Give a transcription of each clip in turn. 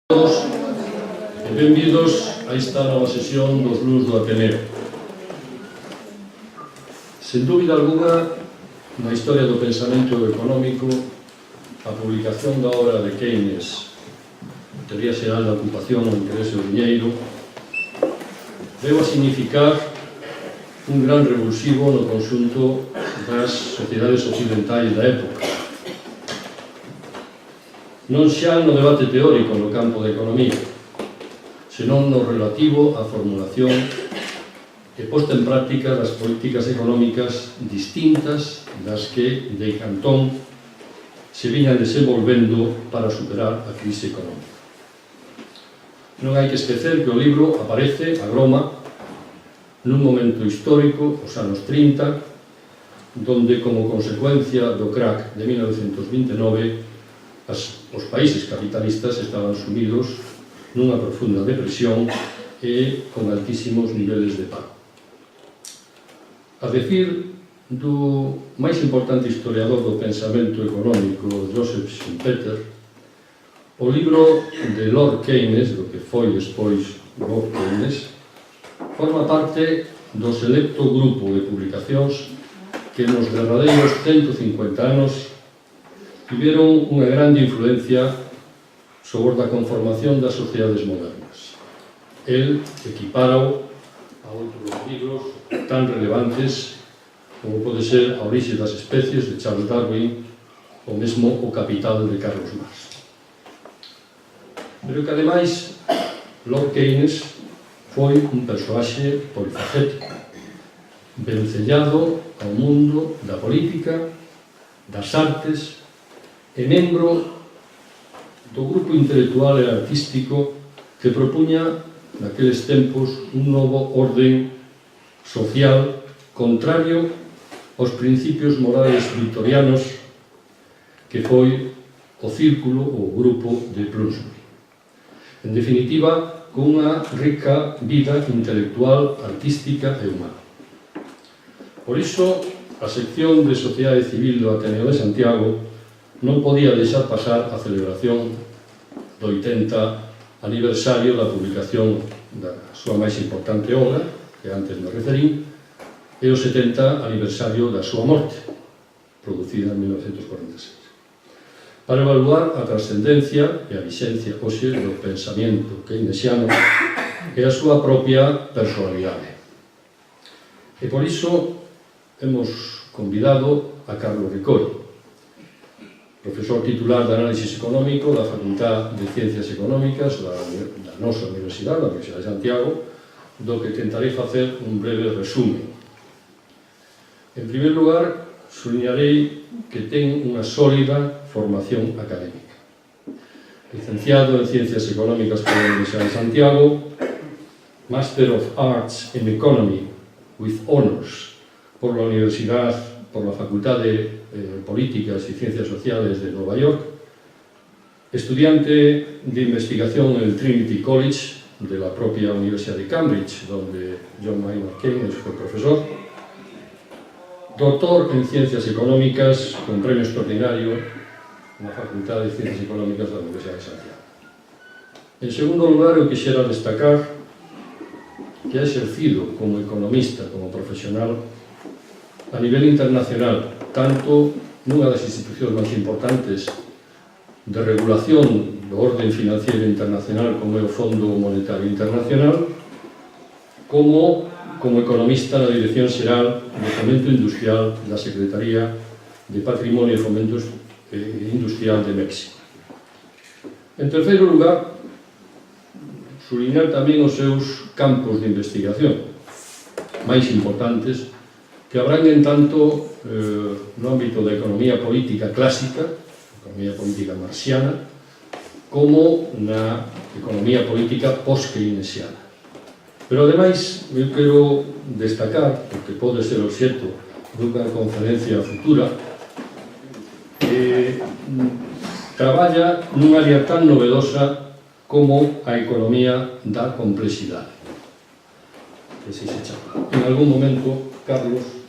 Todos e benvidos a esta nova sesión dos Blues do Ateneo. Sen dúbida alguna, na historia do pensamento económico, a publicación da obra de Keynes, Teoría Xeral da Ocupación, o Interese do Diñeiro, veu a significar un gran revulsivo no conxunto das sociedades occidentais da época. Non xa no debate teórico no campo da economía, senón no relativo á formulación e posta en práctica das políticas económicas distintas das que, de cantón, se viñan desenvolvendo para superar a crise económica. Non hai que esquecer que o libro aparece, a groma, nun momento histórico, os anos 30, donde, como consecuencia do crack de 1929, os países capitalistas estaban sumidos nunha profunda depresión e con altísimos niveles de paro. A decir do máis importante historiador do pensamento económico, Joseph Schumpeter, o libro de Lord Keynes, do que foi despois Lord Keynes, forma parte do selecto grupo de publicacións que nos derradeiros 150 anos tiveron unha grande influencia sobre a conformación das sociedades modernas. El equipárao a outros libros tan relevantes como pode ser A orixe das especies de Charles Darwin ou mesmo O Capital de Carlos Marx. Pero que ademais Lord Keynes foi un persoaxe polifacético, vencellado ao mundo da política, das artes e membro do grupo intelectual e artístico que propuña naqueles tempos un novo orden social contrario aos principios morales victorianos que foi o círculo ou grupo de Bloomsbury. En definitiva, cunha rica vida intelectual, artística e humana. Por iso, a sección de Sociedade Civil do Ateneo de Santiago non podía deixar pasar a celebración do 80 aniversario da publicación da súa máis importante obra, que antes me referí, e o 70 aniversario da súa morte, producida en 1946, para evaluar a trascendencia e a vixencia hoxe do pensamento keynesiano e a súa propia personalidade. E por iso hemos convidado a Carlos Ricoi, profesor titular de Análisis Económico da Facultad de Ciencias Económicas da nosa Universidade, da Universidade de Santiago, do que tentarei facer un breve resumen. En primeiro lugar, subliñarei que ten unha sólida formación académica. Licenciado en Ciencias Económicas pola Universidade de Santiago, Master of Arts in Economy with Honors por la Facultad de Políticas y Ciencias Sociales de Nueva York, estudiante de investigación en el Trinity College de la propia Universidad de Cambridge, donde John Maynard Keynes fue profesor, doctor en Ciencias Económicas con premio extraordinario en la Facultad de Ciencias Económicas de la Universidad de Santiago. En segundo lugar, eu quixera destacar que ha exercido como economista, como profesional, a nivel internacional, tanto nunha das institucións máis importantes de regulación do orden financiero internacional como é o Fondo Monetario Internacional, como economista na Dirección Xeral de Fomento Industrial da Secretaría de Patrimonio e Fomento Industrial de México. En terceiro lugar, subliñar tamén os seus campos de investigación máis importantes, que abranguen tanto no ámbito da economía política clásica, economía política marxiana, como na economía política post-keynesiana. Pero, ademais, eu quero destacar, porque pode ser obxecto dunha conferencia futura, que traballa nun área tan novedosa como a economía da complexidade. Que se chama. En algún momento, Carlos,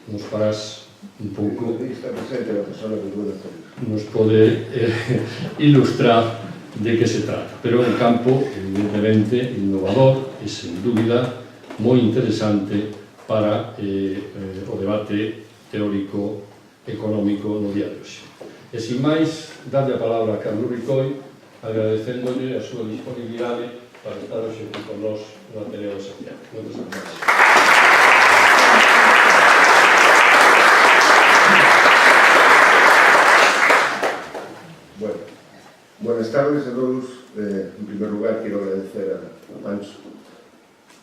nos farás un pouco, nos pode ilustrar de que se trata. Pero é un campo, evidentemente, innovador e, sen dúbida, moi interesante para o debate teórico económico no día de hoxe. E, sin máis, darlle a palabra a Carlos Ricoi, agradecéndole a súa disponibilidade para estar hoxe aquí con nós no Ateneo de Santiago. Moitas gracias. Buenas tardes a todos. En primer lugar, quiero agradecer a Pancho.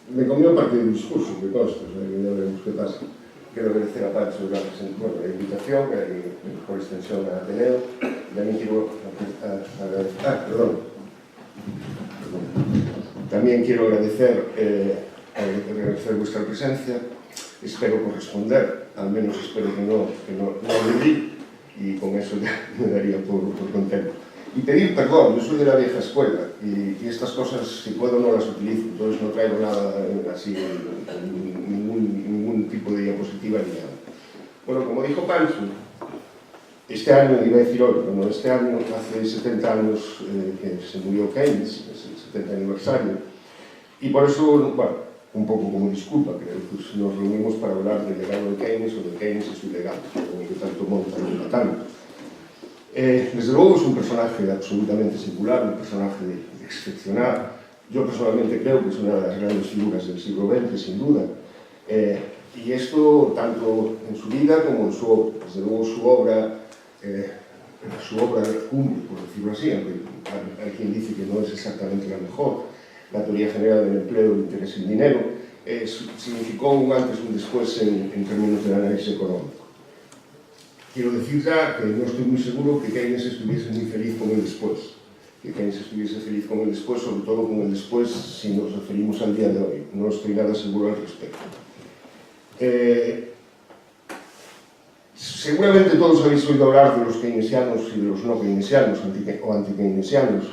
Me comió parte del discurso, que consta, ya veremos qué pasa. Quiero agradecer a Pancho la invitación, por extensión a Ateneo. También quiero agradecer... También quiero agradecer vuestra presencia. Espero corresponder, al menos espero que no aburrir, y con eso ya me daría por contento. Y pedir perdón, yo soy de la vieja escuela y estas cosas, si puedo, no las utilizo, entonces no traigo nada así, ningún tipo de diapositiva ni nada. Bueno, como dijo Pancho, este año, iba a decir hoy, bueno, este año hace 70 años que se murió Keynes, es el 70 aniversario, y por eso, bueno, un poco como disculpa, creo que nos reunimos para hablar del legado de Keynes o de Keynes y su legado, como que tanto monta y tanto. Desde luego es un personaje absolutamente singular, un personaje excepcional. Yo personalmente creo que es una de las grandes figuras del siglo XX, sin duda. Y esto tanto en su vida como en su obra. Desde luego su obra cumbre, por decirlo así, aunque hay quien dice que no es exactamente la mejor, la teoría general del empleo, el interés y el dinero, significó un antes y un después en términos del análisis económico. Quiero decir ya que no estoy muy seguro que Keynes estuviese muy feliz con el después. Que Keynes estuviese feliz con el después, sobre todo con el después si nos referimos al día de hoy. No estoy nada seguro al respecto. Seguramente todos habéis oído hablar de los keynesianos y de los no keynesianos o anti-keynesianos,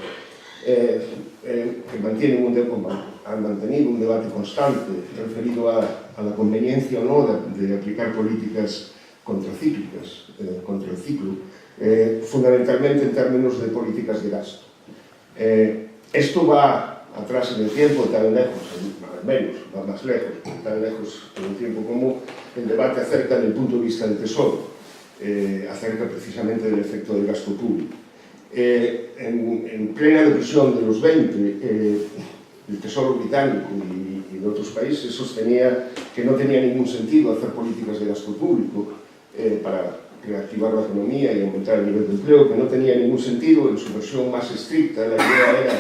que han mantenido un debate constante referido a la conveniencia o no de aplicar políticas contracíclicas, contra el ciclo, fundamentalmente en términos de políticas de gasto. Esto va atrás en el tiempo, tan lejos, al menos, va más lejos, tan lejos en el tiempo como el debate acerca del punto de vista del Tesoro, acerca precisamente del efecto del gasto público. En plena depresión de los 20, el Tesoro británico y de otros países sostenía que no tenía ningún sentido hacer políticas de gasto público para reactivar la economía y aumentar el nivel de empleo, que no tenía ningún sentido. En su versión más estricta, la idea era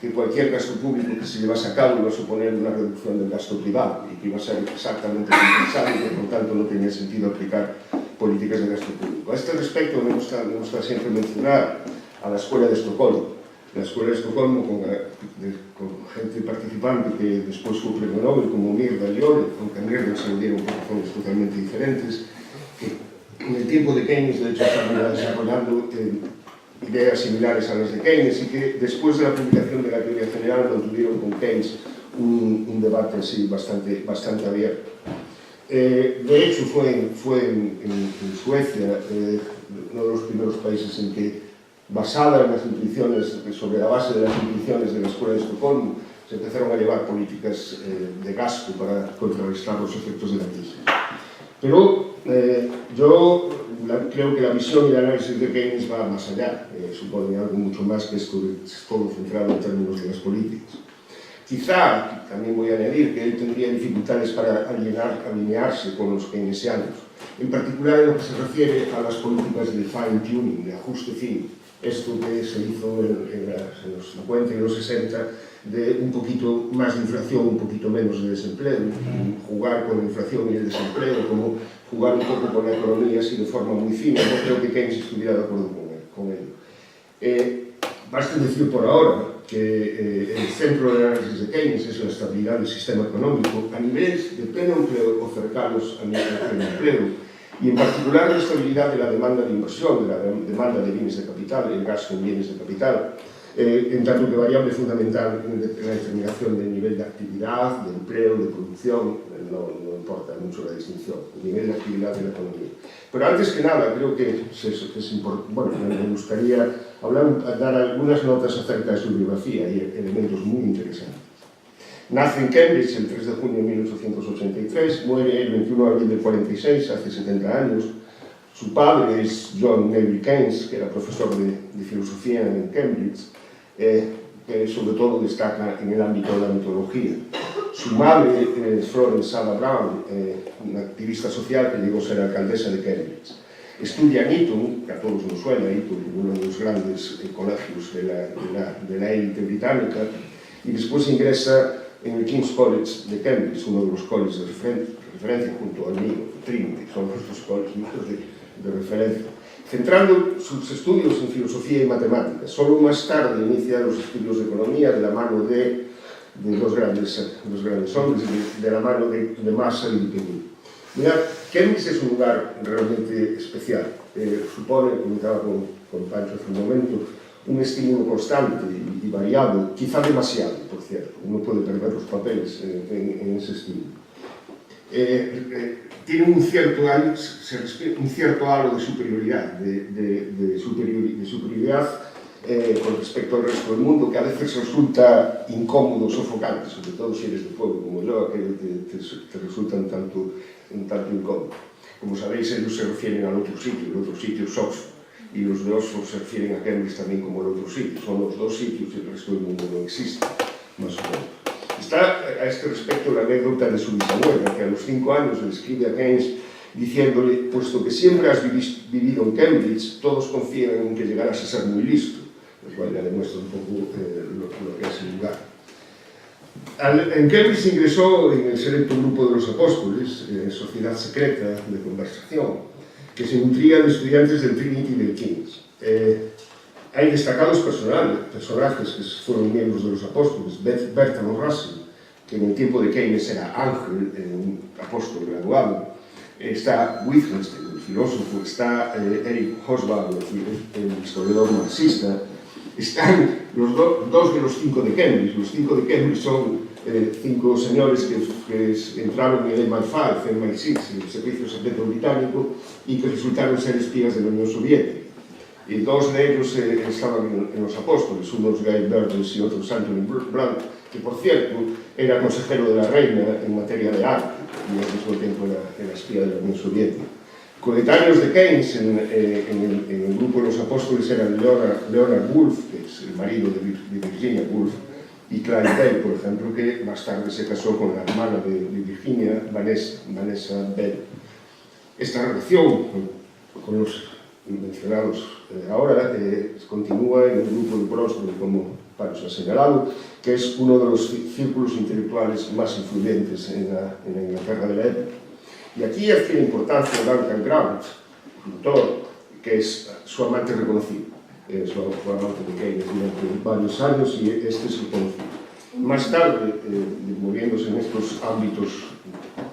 que cualquier gasto público que se llevase a cabo iba a suponer una reducción del gasto privado y que iba a ser exactamente compensado y que por tanto no tenía sentido aplicar políticas de gasto público. A este respecto me gusta siempre mencionar a la Escuela de Estocolmo. La Escuela de Estocolmo con gente participante que después fue premio Nobel, como Myrdal y Olle, aunque a Myrdal se le dieron por razones totalmente diferentes, que en el tiempo de Keynes de hecho estaban desarrollando ideas similares a las de Keynes y que después de la publicación de la teoría general mantuvieron con Keynes un debate así bastante abierto. De hecho fue en Suecia uno de los primeros países en que, basada en las intuiciones, sobre la base de las intuiciones de la Escuela de Estocolmo, se empezaron a llevar políticas de gasto para contrarrestar los efectos de la crisis. Pero yo creo que la visión y el análisis de Keynes va más allá, supone algo mucho más que esto de todo centrado en términos de las políticas. Quizá, también voy a añadir, que él tendría dificultades para alinearse con los keynesianos, en particular en lo que se refiere a las políticas de fine-tuning, de ajuste fino. Esto que se hizo en los 50 y los 60, de un poquito más de inflación, un poquito menos de desempleo, jugar con la inflación y el desempleo, como jugar un poco con la economía así de forma muy fina. No creo que Keynes estuviera de acuerdo con ello. Basta decir por ahora que el centro del análisis de Keynes es la estabilidad del sistema económico a niveles de pleno empleo o cercanos a nivel de empleo, y en particular la estabilidad de la demanda de inversión, de la demanda de bienes de capital, el gasto en bienes de capital, en tanto que variable fundamental en la determinación del nivel de actividad, de empleo, de producción, no importa mucho la distinción, el nivel de actividad de la economía. Pero antes que nada, creo que es importante, bueno, me gustaría a dar algunas notas acerca de su biografía y elementos muy interesantes. Nace en Cambridge el 3 de junio de 1883, muere el 21 de abril del 46, hace 70 años. Su padre es John Neville Keynes, que era profesor de filosofía en Cambridge, que sobre todo destaca en el ámbito de la mitología. Su madre es Florence Sala Brown, una activista social que llegó a ser alcaldesa de Cambridge. Estudia en Eton, que a todos nos suena, Eton, uno de los grandes colegios de la élite británica, y después ingresa en el King's College de Cambridge, uno de los colleges de referencia junto al mío, Trinity, son los dos colleges más de referencia, centrando sus estudios en filosofía y matemáticas. Solo más tarde inicia los estudios de economía de la mano de dos grandes hombres, de la mano de Marshall y Pekin. Mirad, Cambridge es un lugar realmente especial. Supone, comentaba con Pancho hace un momento, un estímulo constante y variado, quizá demasiado, por cierto. Uno puede perder los papeles en ese estímulo. Tiene un cierto halo de superioridad, de superioridad con respecto al resto del mundo, que a veces resulta incómodo, sofocante, sobre todo si eres de pueblo como yo, aquello te resulta un tanto incómodo. Como sabéis, ellos se refieren al otro sitio, el otro sitio es Oxford, y los de Oxford se refieren a Cambridge también como el otro sitio. Son los dos sitios y el resto del mundo no existe, más o menos. Está a este respecto la anécdota de su bisabuela, que a los 5 años le escribe a Keynes diciéndole: puesto que siempre has vivido en Cambridge, todos confían en que llegarás a ser muy listo, lo cual ya demuestra un poco lo que es el lugar. En Cambridge ingresó en el selecto grupo de los apóstoles, sociedad secreta de conversación, que se nutría de estudiantes del Trinity y del King's. Hay destacados personajes que fueron miembros de los apóstoles. Bertrand Russell, que en el tiempo de Keynes era Ángel, un apóstol graduado. Está Wittgenstein, el filósofo. Está Eric Hobsbawm, el historiador marxista. Están los dos de los 5 de Cambridge. Los 5 de Cambridge son 5 señores que entraron en el MI5, en MI6, el Servicio Secreto Británico, y que resultaron ser espías de la Unión Soviética. Y 2 de ellos estaban en los apóstoles, unos Guy Burgess y otros Anthony Blunt, que por cierto era consejero de la reina en materia de arte y al mismo tiempo era espía de la Unión Soviética. Coetáneos de Keynes en el grupo de los apóstoles eran Leonard Woolf, que es el marido de Virginia Woolf, y Clyde Bell, por ejemplo, que más tarde se casó con la hermana de Virginia, Vanessa Bell. Esta relación con los mencionados ahora continúa en el grupo de Brosnan, como Pancho ha señalado, que es uno de los círculos intelectuales más influyentes en la Inglaterra de la época. Y aquí adquiere importancia Duncan Grant, autor, que es su amante reconocido, su amante de Keynes durante varios años, y este es el conocido. Más tarde, moviéndose en estos ámbitos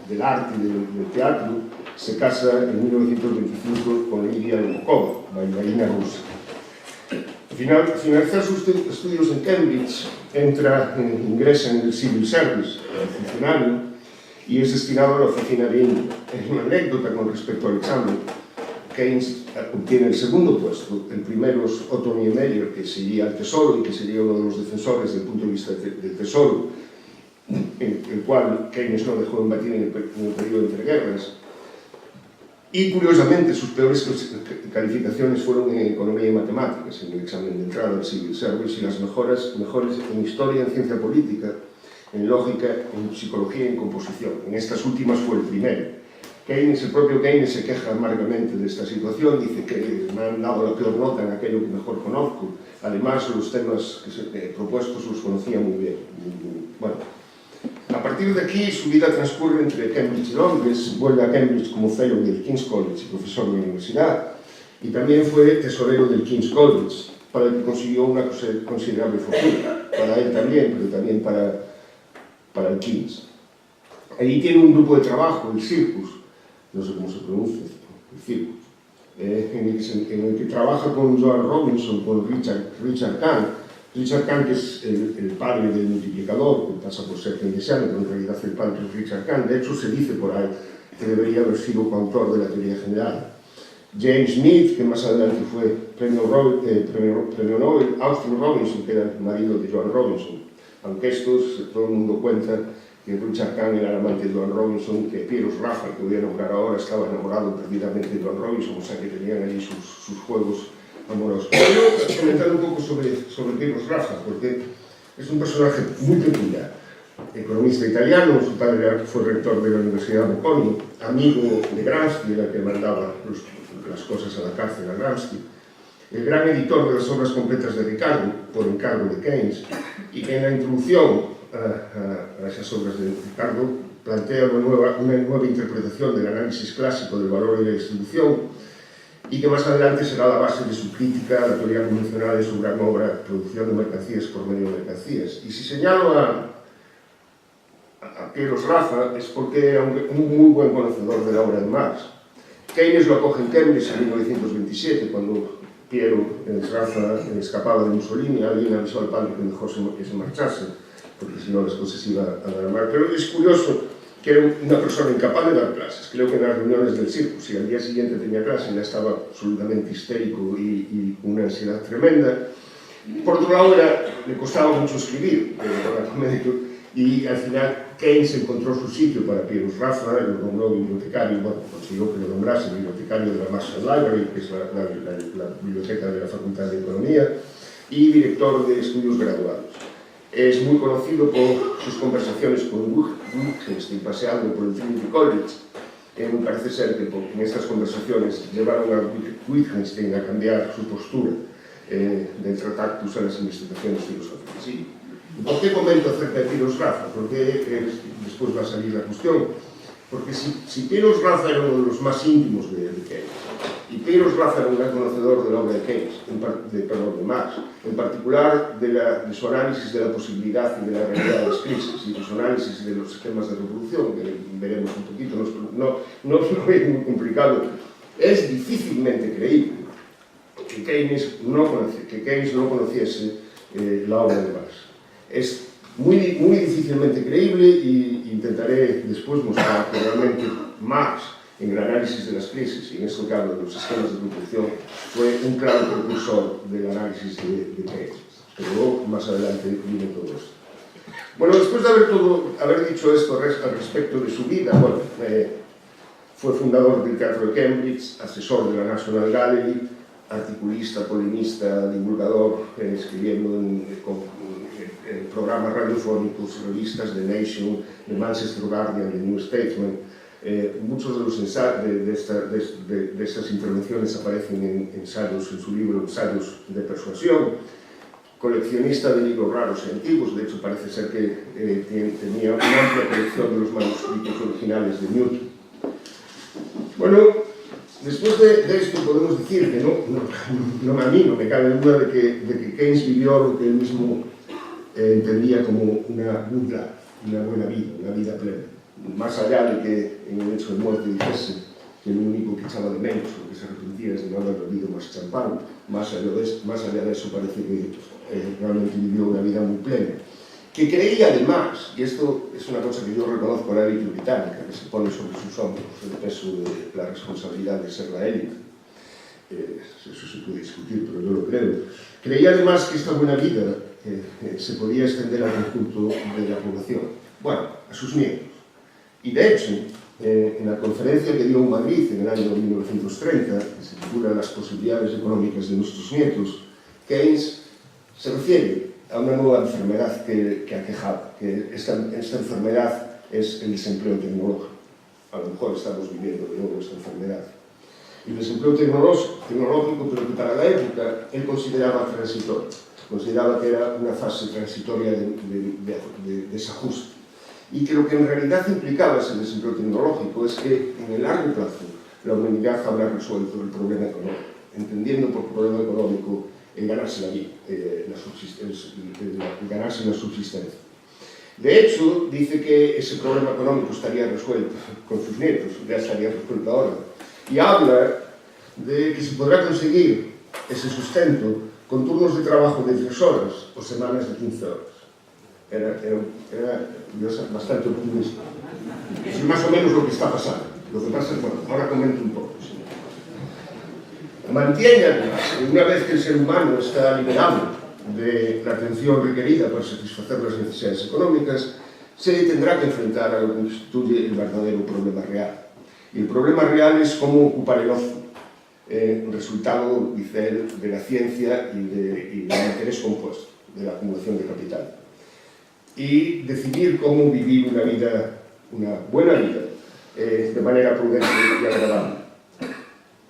del arte y del teatro, se casa en 1925 con Lidia Lukova, bailarina rusa. Al finalizar sus estudios en Cambridge, ingresa en el Civil Service, funcionario, y es destinado a la oficina de India. Es una anécdota con respecto al examen. Keynes obtiene el segundo puesto, el primero es Otto Niemeyer, que seguía al Tesoro y que sería uno de los defensores desde el punto de vista del Tesoro, el cual Keynes no dejó de embatir en el periodo entre guerras. Y curiosamente sus peores calificaciones fueron en economía y matemáticas, en el examen de entrada al Civil Service, y las mejores en historia, en ciencia política, en lógica, en psicología y en composición. En estas últimas fue el primero. El propio Keynes se queja amargamente de esta situación, dice que me han dado la peor nota en aquello que mejor conozco. Además, los temas propuestos los conocía muy bien. Bueno, a partir de aquí, su vida transcurre entre Cambridge y Londres. Vuelve a Cambridge como fellow del King's College y profesor de la universidad, y también fue tesorero del King's College, para el que consiguió una considerable fortuna, para él también, pero también para el King's. Allí tiene un grupo de trabajo, el Circus, no sé cómo se pronuncia, el Circus, en el que trabaja con Joan Robinson, con Richard Kahn. Richard Kahn, que es el padre del multiplicador, que pasa por ser keynesiano, pero en realidad el padre es Richard Kahn. De hecho, se dice por ahí que debería haber sido coautor de la teoría general. James Smith, que más adelante fue premio Nobel, Austin Robinson, que era el marido de Joan Robinson, aunque todo el mundo cuenta que Richard Kahn era el amante de Joan Robinson, que Pieros Rafa, que voy a nombrar ahora, estaba enamorado perdidamente de Joan Robinson, o sea que tenían allí sus juegos amorosos. Quiero comentar un poco sobre Pieros Rafa, porque es un personaje muy peculiar. Economista italiano, su padre fue rector de la Universidad Bocconi, amigo de Gramsci, era el que mandaba las cosas a la cárcel a Gramsci, el gran editor de las obras completas de Ricardo, por encargo de Keynes, y que en la introducción a esas obras de Ricardo plantea una nueva interpretación del análisis clásico del valor y la distribución, y que más adelante será la base de su crítica a la teoría convencional de su gran obra, Producción de mercancías por medio de mercancías. Y si señalo a Pieros Rafa es porque era un muy buen conocedor de la obra de Marx. Keynes lo acoge en Cambridge en 1927, cuando Piero Rafa escapaba de Mussolini. Alguien avisó al padre que mejor que se marchase, porque si no las cosas iban a dar mal. Pero es curioso que era una persona incapaz de dar clases. Creo que en las reuniones del circo, si al día siguiente tenía clase, ya estaba absolutamente histérico y con una ansiedad tremenda. Por otro lado, le costaba mucho escribir, y al final Keynes encontró su sitio para Pieros Rafa, lo nombró bibliotecario, consiguió que lo nombrase bibliotecario de la Marshall Library, que es la biblioteca de la Facultad de Economía, y director de estudios graduados. Es muy conocido por sus conversaciones con Wittgenstein, paseando por el Trinity College. Me parece ser que en estas conversaciones llevaron a Wittgenstein a cambiar su postura del Tractatus a las investigaciones filosóficas. ¿Sí? ¿Por qué comento acerca de Pieros Rafa? Porque después va a salir la cuestión. Porque si Pieros Rafa era uno de los más íntimos de Keynes, y Pieros Rafa era un gran conocedor de la obra de Keynes, de Marx, en particular de su análisis de la posibilidad y de la realidad de las crisis, y de su análisis de los sistemas de reproducción, que veremos un poquito, no es muy complicado, es difícilmente creíble que Keynes no conociese la obra de Marx. Es muy difícilmente creíble y intentaré después mostrar que realmente Marx, en el análisis de las crisis, y en esto que hablo de los sistemas de reproducción, fue un claro precursor del análisis de Keynes. Pero luego, más adelante, viene todo esto. Bueno, después de haber dicho esto al respecto de su vida, bueno, fue fundador del Teatro de Cambridge, asesor de la National Gallery, articulista, polemista, divulgador, escribiendo en programas radiofónicos, revistas The Nation, The Manchester Guardian, The New Statesman. Muchos de estas intervenciones aparecen en su libro Ensayos de Persuasión. Coleccionista de libros raros y antiguos, de hecho parece ser que tenía una amplia colección de los manuscritos originales de Newton. Bueno, después de esto podemos decir que a mí no me cabe duda de que Keynes vivió lo que él mismo entendía como una good life, una buena vida, una vida plena. Más allá de que en el hecho de muerte dijese que lo único que echaba de menos o que se arrepentía es de no haber bebido más champán, más allá de eso parece que realmente vivió una vida muy plena. Que creía además, y esto es una cosa que yo reconozco a la élite británica, que se pone sobre sus hombros el peso de la responsabilidad de ser la élite, eso se puede discutir, pero yo lo creo. Creía además que esta buena vida se podía extender al conjunto de la población, bueno, a sus nietos. Y de hecho, en la conferencia que dio en Madrid en el año 1930, que se titula Las posibilidades económicas de nuestros nietos, Keynes se refiere a una nueva enfermedad que aquejaba, que esta enfermedad es el desempleo tecnológico. A lo mejor estamos viviendo de nuevo esta enfermedad. El desempleo tecnológico, pero que para la época él consideraba transitorio. Consideraba que era una fase transitoria de desajuste. Y que lo que en realidad implicaba ese desempleo tecnológico es que en el largo plazo la humanidad habrá resuelto el problema económico, entendiendo por problema económico el ganarse la vida, ganarse la subsistencia. De hecho, dice que ese problema económico estaría resuelto con sus nietos, ya estaría resuelto ahora. Y habla de que se podrá conseguir ese sustento con turnos de trabajo de 3 horas o semanas de 15 horas. Era bastante optimista. Es más o menos lo que está pasando. Lo que pasa es, bueno, ahora comento un poco. ¿Sí? Mantiene, además, que una vez que el ser humano está liberado de la atención requerida para satisfacer las necesidades económicas, se tendrá que enfrentar a lo que constituye el verdadero problema real. Y el problema real es cómo ocupar el ocio, resultado, dice él, de la ciencia y del interés compuesto, de la acumulación de capital. Y decidir cómo vivir una buena vida, de manera prudente y agradable.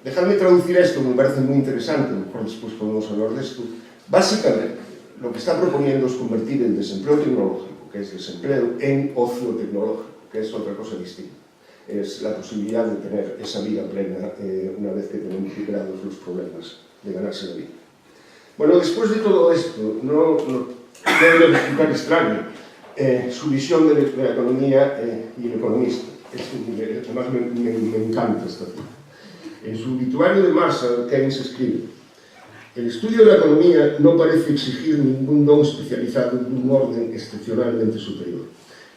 Dejadme traducir esto, me parece muy interesante, a lo mejor después podemos hablar de esto. Básicamente, lo que está proponiendo es convertir el desempleo tecnológico, que es desempleo, en ocio tecnológico, que es otra cosa distinta. Es la posibilidad de tener esa vida plena una vez que tenemos superados los problemas de ganarse la vida. Bueno, después de todo esto, no debe resultar extraño su visión de la economía y el economista. Además, me encanta esta cita. En su obituario de Marshall, Keynes escribe: el estudio de la economía no parece exigir ningún don especializado de un orden excepcionalmente superior.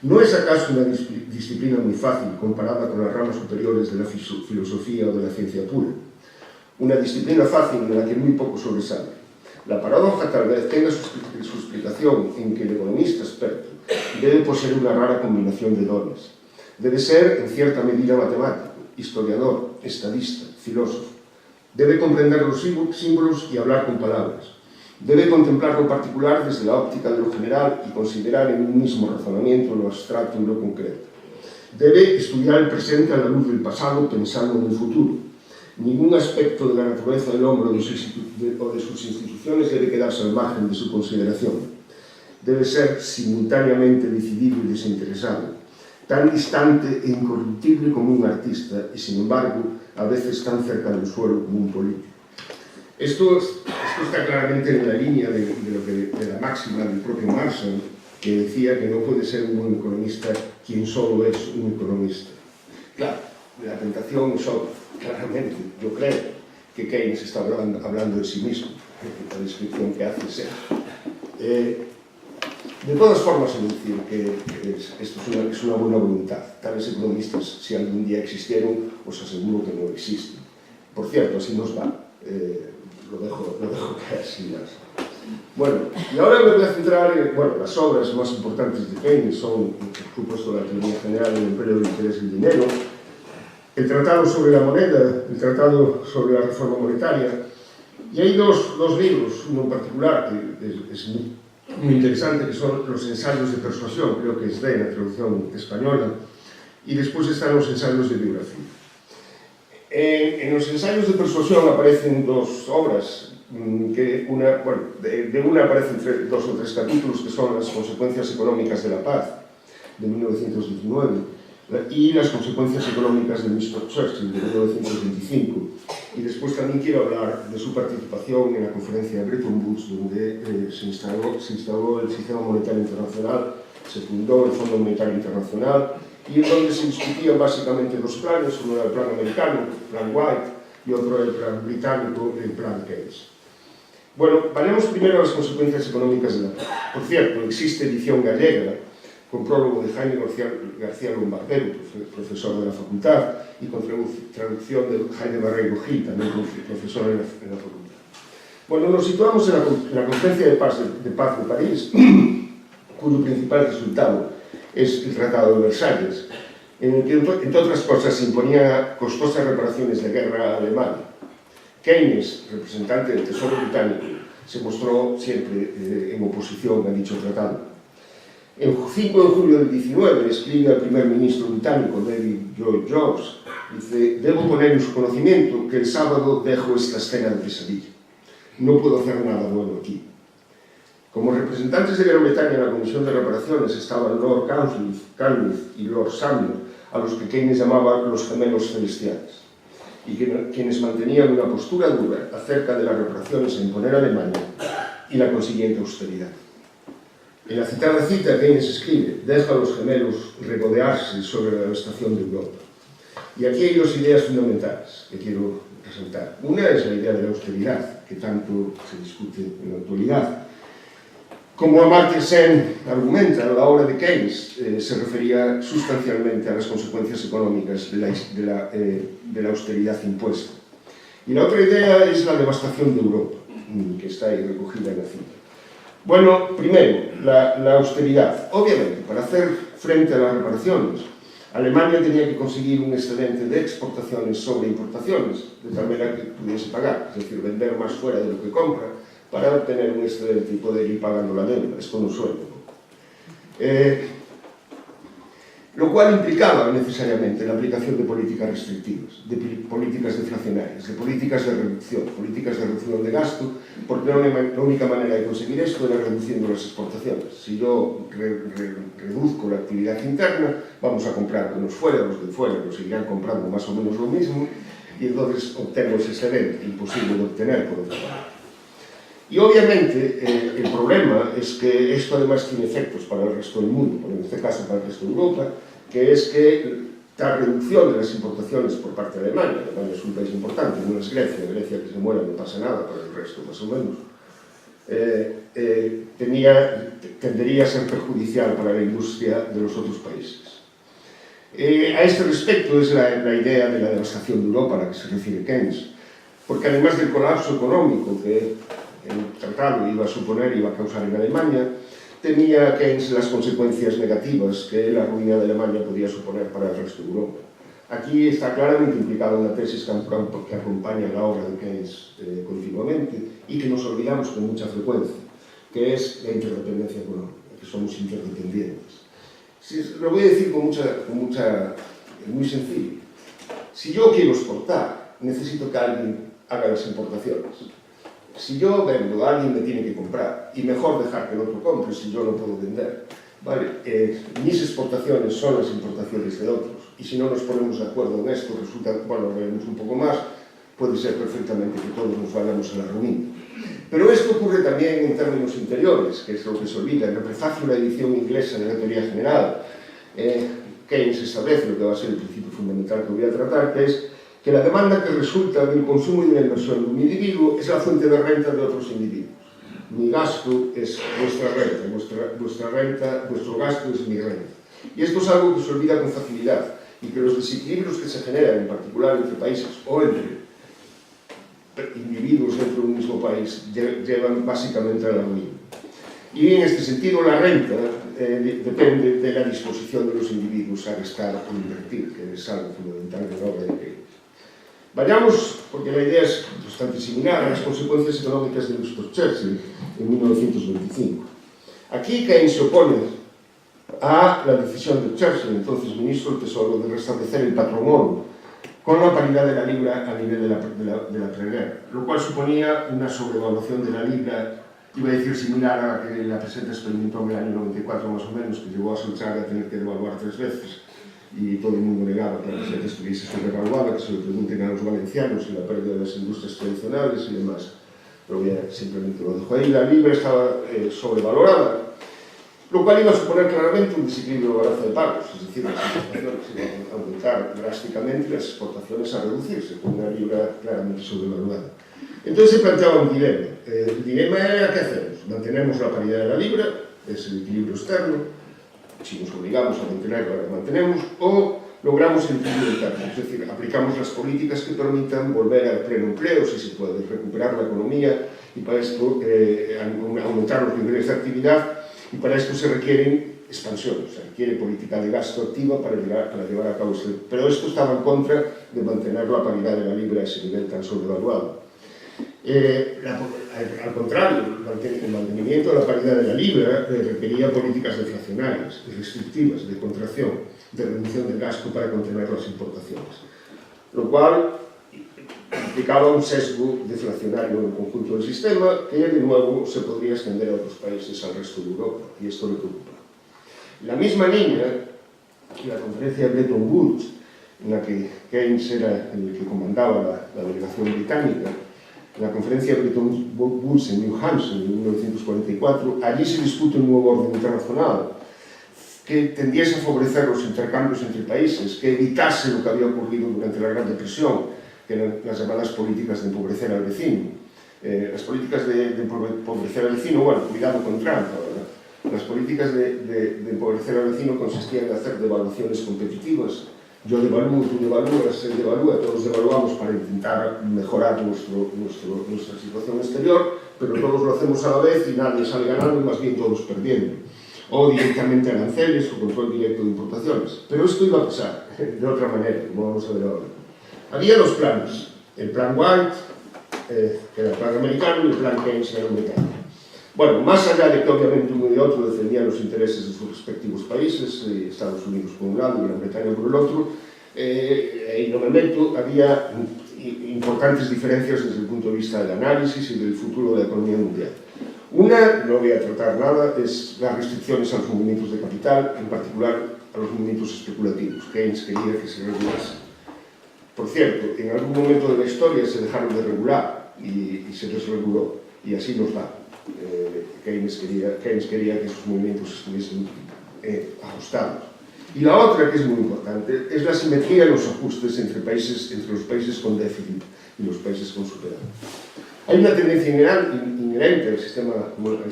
¿No es acaso una disciplina muy fácil comparada con las ramas superiores de la filosofía o de la ciencia pura? Una disciplina fácil en la que muy poco sobresale. La paradoja tal vez tenga su explicación en que el economista experto debe poseer una rara combinación de dones. Debe ser, en cierta medida, matemático, historiador, estadista, filósofo. Debe comprender los símbolos y hablar con palabras. Debe contemplar lo particular desde la óptica de lo general y considerar en un mismo razonamiento lo abstracto y lo concreto. Debe estudiar el presente a la luz del pasado, pensando en el futuro. Ningún aspecto de la naturaleza del hombre o de sus instituciones debe quedarse al margen de su consideración. Debe ser simultáneamente decidido y desinteresado, tan distante e incorruptible como un artista y, sin embargo, a veces tan cerca del suelo como un político. Esto está claramente en la línea de la máxima del propio Marshall, que decía que no puede ser un buen economista quien solo es un economista. Claro, la tentación es obvia, claramente. Yo creo que Keynes está hablando de sí mismo, la descripción que hace es esa. De todas formas, he de decir que esto es una buena voluntad. Tales economistas, si algún día existieron, os aseguro que no existen. Por cierto, así nos va. Lo dejo caer así más. Bueno, y ahora me voy a centrar en las obras más importantes de Keynes son, por supuesto, la teoría general del empleo, del interés y el dinero, el tratado sobre la moneda, el tratado sobre la reforma monetaria, y hay dos libros, uno en particular que es muy interesante, que son los ensayos de persuasión, creo que es de la traducción española, y después están los ensayos de biografía. En los ensayos de persuasión aparecen dos obras, de una aparecen 2 o 3 capítulos que son las consecuencias económicas de la paz, de 1919, y las consecuencias económicas de Winston Churchill, de 1925. Y después también quiero hablar de su participación en la conferencia de Bretton Woods, donde se instaló el sistema monetario internacional, se fundó el Fondo Monetario Internacional, y en donde se discutían básicamente 2 planes, uno era el plan americano, el plan White, y otro el plan británico, el plan Keynes. Bueno, valemos primero las consecuencias económicas de la paz. Por cierto, existe edición gallega, con prólogo de Jaime García Lombardero, profesor de la facultad, y con traducción de Jaime Barreiro Gil, también profesor en la facultad. Bueno, nos situamos en la Conferencia de Paz de París, cuyo principal resultado es el Tratado de Versalles, en el que, entre otras cosas, se imponía costosas reparaciones de guerra a Alemania. Keynes, representante del Tesoro británico, se mostró siempre en oposición a dicho tratado. El 5 de julio del 19 escribe al primer ministro británico, David Lloyd George, dice: debo poner en su conocimiento que el sábado dejo esta escena de pesadilla. No puedo hacer nada bueno aquí. Como representantes de Gran Bretaña en la Comisión de Reparaciones estaban Lord Carnith y Lord Sumner, a los que Keynes llamaba los gemelos celestiales, y quienes mantenían una postura dura acerca de las reparaciones a imponer a Alemania y la consiguiente austeridad. En la citada cita, Keynes escribe: deja a los gemelos regodearse sobre la devastación de Europa. Y aquí hay 2 ideas fundamentales que quiero presentar. Una es la idea de la austeridad, que tanto se discute en la actualidad. Como Amartya Sen argumenta, la obra de Keynes se refería sustancialmente a las consecuencias económicas de la austeridad impuesta. Y la otra idea es la devastación de Europa, que está ahí recogida en la cita. Bueno, primero, la austeridad. Obviamente, para hacer frente a las reparaciones, Alemania tenía que conseguir un excedente de exportaciones sobre importaciones, de tal manera que pudiese pagar, es decir, vender más fuera de lo que compra, para obtener un excedente y poder ir pagando la deuda. Esto no suena. Lo cual implicaba necesariamente la aplicación de políticas restrictivas, de políticas deflacionarias, de políticas de reducción de gasto, porque la única manera de conseguir esto era reduciendo las exportaciones. Si yo reduzco la actividad interna, vamos a comprar de los de fuera nos seguirán comprando más o menos lo mismo, y entonces obtengo ese excedente, imposible de obtener por otra parte. Y obviamente el problema es que esto además tiene efectos para el resto del mundo, en este caso para el resto de Europa, que es que la reducción de las importaciones por parte de Alemania, Alemania es un país importante, no es Grecia, Grecia que se muera no pasa nada, para el resto más o menos, tendería a ser perjudicial para la industria de los otros países. A este respecto es la idea de la devastación de Europa a la que se refiere Keynes, porque además del colapso económico que el tratado iba a causar en Alemania, temía Keynes las consecuencias negativas que la ruina de Alemania podía suponer para el resto de Europa. Aquí está claramente implicada una tesis que acompaña la obra de Keynes continuamente y que nos olvidamos con mucha frecuencia, que es la interdependencia económica, que somos interdependientes. Lo voy a decir muy sencillo. Si yo quiero exportar, necesito que alguien haga las importaciones. Si yo vendo, alguien me tiene que comprar, y mejor dejar que el otro compre si yo no puedo vender. Vale, mis exportaciones son las importaciones de otros, y si no nos ponemos de acuerdo en esto, resulta, bueno, veremos un poco más, puede ser perfectamente que todos nos vayamos a la ruina. Pero esto ocurre también en términos interiores, que es lo que se olvida. En el prefacio de la edición inglesa de la teoría general, Keynes establece lo que va a ser el principio fundamental que voy a tratar, que es que la demanda que resulta del consumo y de la inversión de un individuo es la fuente de renta de otros individuos. Mi gasto es vuestra renta, vuestro gasto es mi renta. Y esto es algo que se olvida con facilidad y que los desequilibrios que se generan, en particular entre países o entre individuos dentro de un mismo país, llevan básicamente a la ruina. Y en este sentido la renta depende de la disposición de los individuos a gastar o invertir, que es algo fundamental de la obra de Keynes. Vayamos, porque la idea es bastante similar, a las consecuencias económicas de Winston Churchill en 1925. Aquí Keynes se opone a la decisión de Churchill, entonces ministro del Tesoro, de restablecer el patrón oro con la paridad de la libra a nivel de la preguerra, lo cual suponía una sobrevaluación de la libra, iba a decir similar a la que la presenta experimentó en el año 94 más o menos, que llegó a Solchaga a tener que devaluar 3 veces, y todo el mundo negaba que la presenta estuviese sobrevaluada, que se lo pregunten a los valencianos y la pérdida de las industrias tradicionales y demás. Pero ya simplemente lo dejo ahí. La libra estaba sobrevalorada, lo cual iba a suponer claramente un desequilibrio de balanza de pagos, es decir, las importaciones iban a aumentar drásticamente y las exportaciones a reducirse, con una libra claramente sobrevaluada. Entonces se planteaba un dilema. El dilema era: ¿qué hacemos? ¿Mantenemos la paridad de la libra? Es el equilibrio externo. Si nos obligamos a mantenerla, la mantenemos, o logramos el equilibrio interno, es decir, aplicamos las políticas que permitan volver al pleno empleo, si se puede, recuperar la economía, y para esto aumentar los niveles de actividad, y para esto se requieren expansiones, se requiere política de gasto activa para llevar a cabo esto. Pero esto estaba en contra de mantener la paridad de la libra a ese nivel tan sobrevaluado. Al contrario, el mantenimiento de la paridad de la libra requería políticas deflacionarias, restrictivas, de contracción, de reducción del gasto para contener las importaciones, lo cual implicaba un sesgo deflacionario en el conjunto del sistema que de nuevo se podría extender a otros países, al resto de Europa, y esto le preocupa. La misma línea, la conferencia de Bretton Woods, en la que Keynes era el que comandaba la delegación británica, la conferencia de Bretton Woods en New Hampshire en 1944, allí se discute un nuevo orden internacional que tendiese a favorecer los intercambios entre países, que evitase lo que había ocurrido durante la Gran Depresión, que eran las llamadas políticas de empobrecer al vecino. Las políticas de empobrecer al vecino, bueno, cuidado con Trump, ¿verdad? Las políticas de empobrecer al vecino consistían en hacer devaluaciones competitivas yo devalúo, tú devalúas, se devalúa, todos devaluamos para intentar mejorar nuestra situación exterior, pero todos lo hacemos a la vez y nadie sale ganando y más bien todos perdiendo. O directamente aranceles o control directo de importaciones. Pero esto iba a pasar de otra manera, como vamos a ver ahora. Había dos planes, el plan White, que era el plan americano, y el plan Keynesiano británico. Bueno, más allá de que obviamente uno y otro defendían los intereses de sus respectivos países, Estados Unidos por un lado y Gran Bretaña por el otro, en el momento había importantes diferencias desde el punto de vista del análisis y del futuro de la economía mundial. Una, no voy a tratar nada, es las restricciones a los movimientos de capital, en particular a los movimientos especulativos. Keynes quería que se regulase. Por cierto, en algún momento de la historia se dejaron de regular y se desreguló, y así nos va. Keynes quería que esos movimientos estuviesen ajustados. Y la otra, que es muy importante, es la simetría en los ajustes entre los países con déficit y los países con superávit. Hay una tendencia inherente al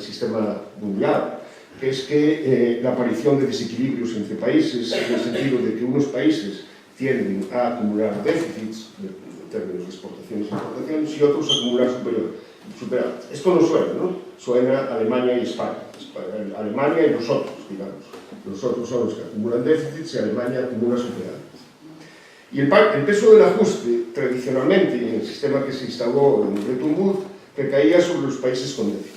sistema mundial, que es que la aparición de desequilibrios entre países, en el sentido de que unos países tienden a acumular déficits en términos de exportaciones e importaciones y otros a acumular superávit. Esto no suena, ¿no? Suena Alemania y España. Alemania y nosotros, digamos. Nosotros son los que acumulan déficits y Alemania acumula superávit. Y el peso del ajuste, tradicionalmente, en el sistema que se instaló en Bretton Woods, recaía sobre los países con déficit.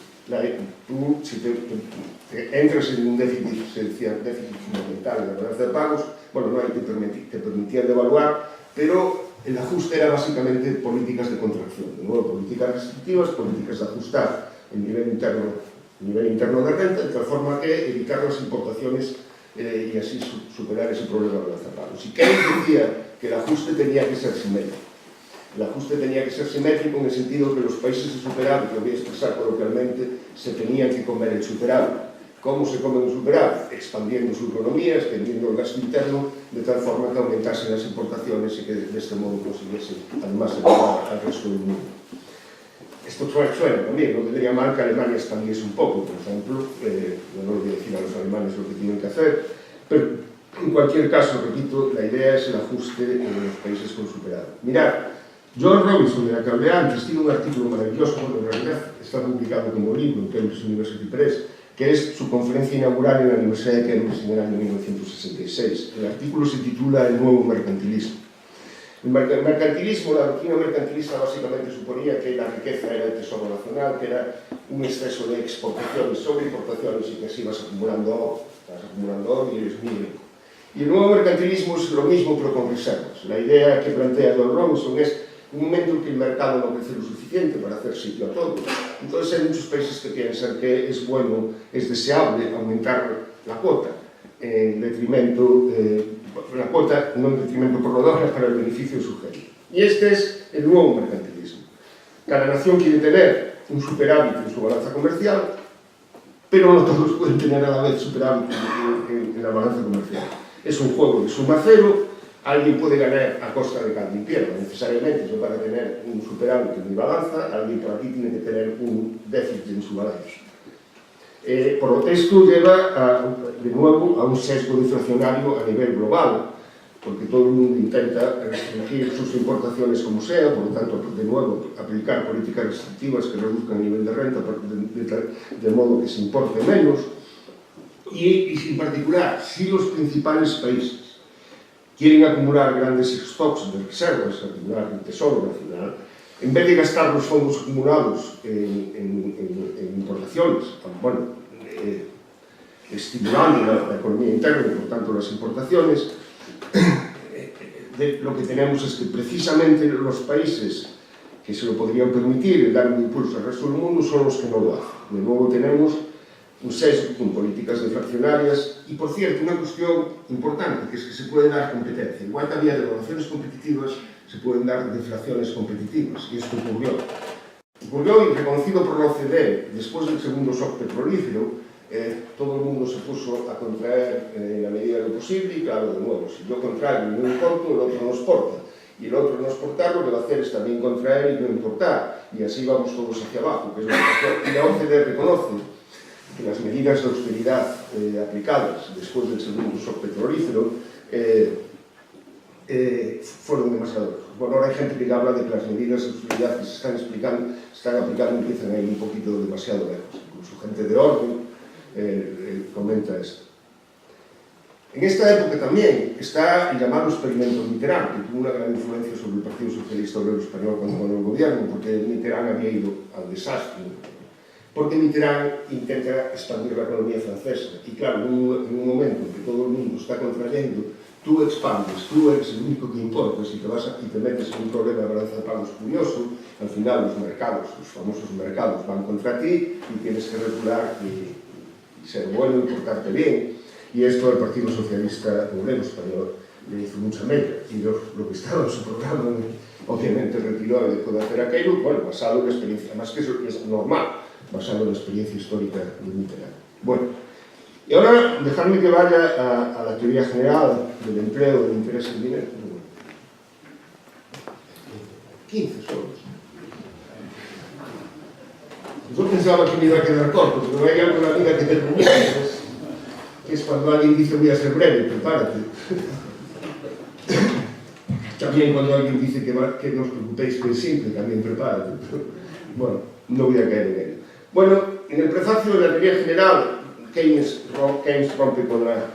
Tú, si te entras en un déficit, se decía déficit fundamental de la balanza de pagos, bueno, no te permitían devaluar, pero el ajuste era básicamente políticas de contracción. De nuevo, políticas restrictivas, políticas de ajustar el nivel interno de renta, de tal forma que evitar las importaciones y así superar ese problema de balanza de pagos. Y Keynes decía que el ajuste tenía que ser simétrico. El ajuste tenía que ser simétrico en el sentido que los países de superávit, que voy a expresar coloquialmente, se tenían que comer el superávit. ¿Cómo se come un superávit? Expandiendo su economía, extendiendo el gasto interno, de tal forma que aumentasen las importaciones y que de este modo consiguiesen, además, ayudar al resto del mundo. Esto suena también, no vendría mal que Alemania expandiese un poco, por ejemplo, no le voy a decir a los alemanes lo que tienen que hacer, pero en cualquier caso, repito, la idea es el ajuste en los países con superávit. Mirad, John Robinson, de la que hablé antes, tiene un artículo maravilloso, bueno, en realidad está publicado como libro en Cambridge University Press, que es su conferencia inaugural en la Universidad de Cambridge en el año 1966. El artículo se titula El nuevo mercantilismo. El mercantilismo, la doctrina mercantilista básicamente suponía que la riqueza era el tesoro nacional, que era un exceso de exportaciones sobre importaciones y que así vas acumulando oro y eres muy rico. Y el nuevo mercantilismo es lo mismo pero con reservas. La idea que plantea John Robinson es un momento en que el mercado no crece lo suficiente para hacer sitio a todo. Entonces hay muchos países que piensan que es bueno, es deseable aumentar la cuota en detrimento, la cuota no en detrimento por lo dólar para el beneficio de su gente. Y este es el nuevo mercantilismo. Cada nación quiere tener un superávit en su balanza comercial, pero no todos pueden tener a la vez superávit en la balanza comercial. Es un juego de suma cero. Alguien puede ganar a costa de que alguien pierda, necesariamente. Yo, para tener un superávit en mi balanza, alguien por aquí tiene que tener un déficit en su balanza. Por lo tanto, esto lleva, de nuevo, a un sesgo deflacionario a nivel global, porque todo el mundo intenta restringir sus importaciones como sea, por lo tanto, de nuevo, aplicar políticas restrictivas que reduzcan el nivel de renta, de modo que se importe menos. Y en particular, si los principales países quieren acumular grandes stocks de reservas, acumular el tesoro nacional, en vez de gastar los fondos acumulados en importaciones, bueno, estimulando la economía interna y por tanto las importaciones, lo que tenemos es que precisamente los países que se lo podrían permitir dar un impulso al resto del mundo son los que no lo hacen. De nuevo tenemos un sesgo con políticas deflacionarias y, por cierto, una cuestión importante, que es que se puede dar competencia. Igual que había devaluaciones competitivas, se pueden dar deflaciones competitivas, y esto ocurrió. Ocurrió y reconocido por la OCDE, después del segundo shock petrolífero, todo el mundo se puso a contraer en la medida de lo posible, y claro, de nuevo, si yo contraigo y no importo, el otro no exporta. Y el otro no exportar, lo que va a hacer es también contraer y no importar. Y así vamos todos hacia abajo, que es lo que pasó. Y la OCDE reconoce que las medidas de austeridad aplicadas después del segundo shock petrolífero fueron demasiado lejos. Bueno, ahora hay gente que habla de que las medidas de austeridad que se están aplicando empiezan a ir un poquito demasiado lejos. Incluso gente de orden comenta esto. En esta época también está el llamado experimento Mitterrand, que tuvo una gran influencia sobre el Partido Socialista Obrero Español cuando ganó el gobierno, porque Mitterrand había ido al desastre, porque Mitterrand intenta expandir la economía francesa. Y claro, en un momento en que todo el mundo está contrayendo, tú expandes, tú eres el único que importas y te metes en un problema de balanza de pagos curioso, al final los mercados, los famosos mercados, van contra ti y tienes que regular y ser bueno y portarte bien. Y esto al Partido Socialista Obrero Español le hizo mucha mella. Y lo que estaba en su programa, obviamente retiró y dejó de hacer aquello, bueno, basado en la experiencia, además que eso es normal, basado en la experiencia histórica de Mitterrand. Bueno, y ahora dejadme que vaya a la teoría general del empleo, del interés en dinero. 15 solos. Yo pensaba que me iba a quedar corto, pero hay alguna amiga que te pregunta, que es cuando alguien dice voy a ser breve, prepárate. También cuando alguien dice que no os preocupéis que es simple, también prepárate. Bueno, no voy a caer en ello. Bueno, en el prefacio de la teoría general, Keynes rompe con la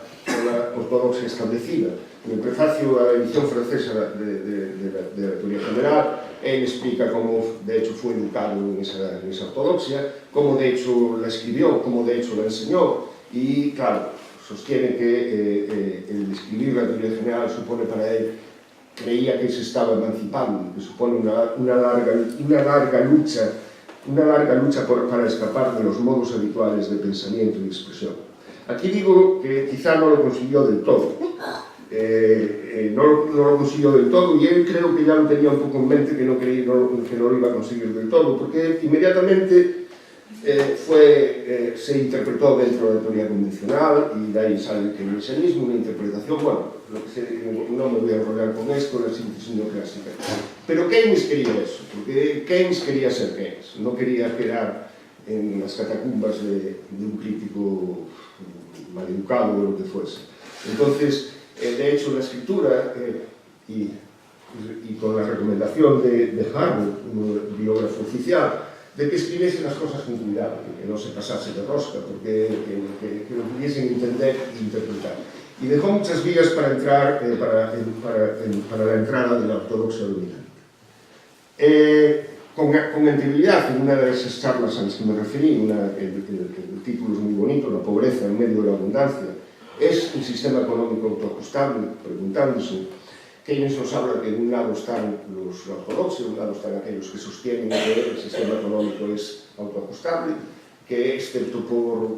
ortodoxia establecida. En el prefacio a la edición francesa de la teoría general, él explica cómo de hecho fue educado en esa ortodoxia, cómo de hecho la escribió, cómo de hecho la enseñó, y claro, sostiene que el escribir la teoría general supone para él, creía que se estaba emancipando, que supone una larga lucha para escapar de los modos habituales de pensamiento y expresión. Aquí digo que quizá no lo consiguió del todo. No lo consiguió del todo, y él creo que ya lo tenía un poco en mente, que no lo iba a conseguir del todo, porque inmediatamente se interpretó dentro de la teoría convencional, y de ahí sale el keynesianismo, una interpretación, bueno, no me voy a enrollar con esto, la síntesis neoclásica. Pero Keynes quería eso, porque Keynes quería ser Keynes, no quería quedar en las catacumbas de un crítico maleducado o lo que fuese. Entonces, de hecho, la escritura, y con la recomendación de Harvard, un biógrafo oficial, de que escribiesen las cosas con cuidado, que no se pasase de rosca, porque que lo pudiesen entender e interpretar. Y dejó muchas vías para entrar para la entrada de la ortodoxia dominante. Con anterioridad, en una de esas charlas a las que me referí, el título es muy bonito, La pobreza en medio de la abundancia, ¿es un sistema económico autoajustable? Preguntándose. Keynes nos habla que de un lado están los ortodoxos, de un lado están aquellos que sostienen que el sistema económico es autoajustable, que excepto por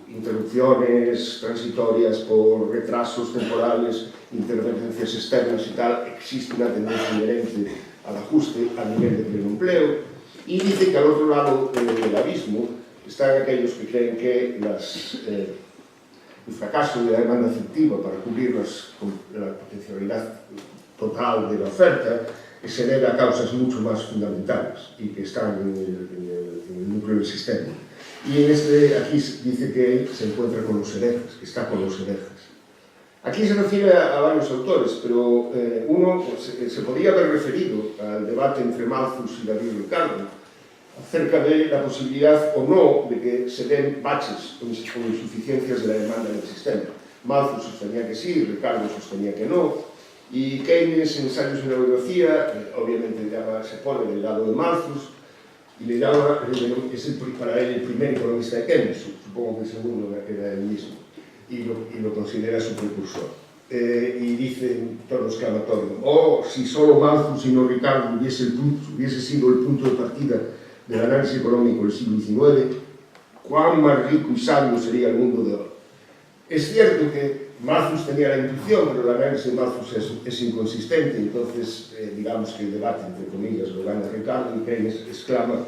interrupciones transitorias, por retrasos temporales, intervenciones externas y tal, existe una tendencia inherente al ajuste a nivel de pleno empleo, y dice que al otro lado del abismo están aquellos que creen que el fracaso de la demanda efectiva para cubrir la potencialidad total de la oferta se debe a causas mucho más fundamentales y que están en el núcleo del sistema. Y aquí dice que él se encuentra con los herejes, que está con los herejes. Aquí se refiere a varios autores, pero uno se podría haber referido al debate entre Malthus y David Ricardo acerca de la posibilidad o no de que se den baches o insuficiencias de la demanda en el sistema. Malthus sostenía que sí, Ricardo sostenía que no, y Keynes, en Ensayos en la bibliografía, obviamente se pone del lado de Malthus, y le llama, es para él el primer economista de Keynes, supongo que el segundo era él mismo, y lo considera su precursor. Y dice en tono exclamatorio, si solo Malthus y no Ricardo hubiese sido el punto de partida del análisis económico del siglo XIX, cuán más rico y sabio sería el mundo de hoy. Es cierto que Malthus tenía la intuición, pero el análisis de Malthus es inconsistente, entonces digamos que el debate, entre comillas, lo gana Ricardo, y Keynes exclama,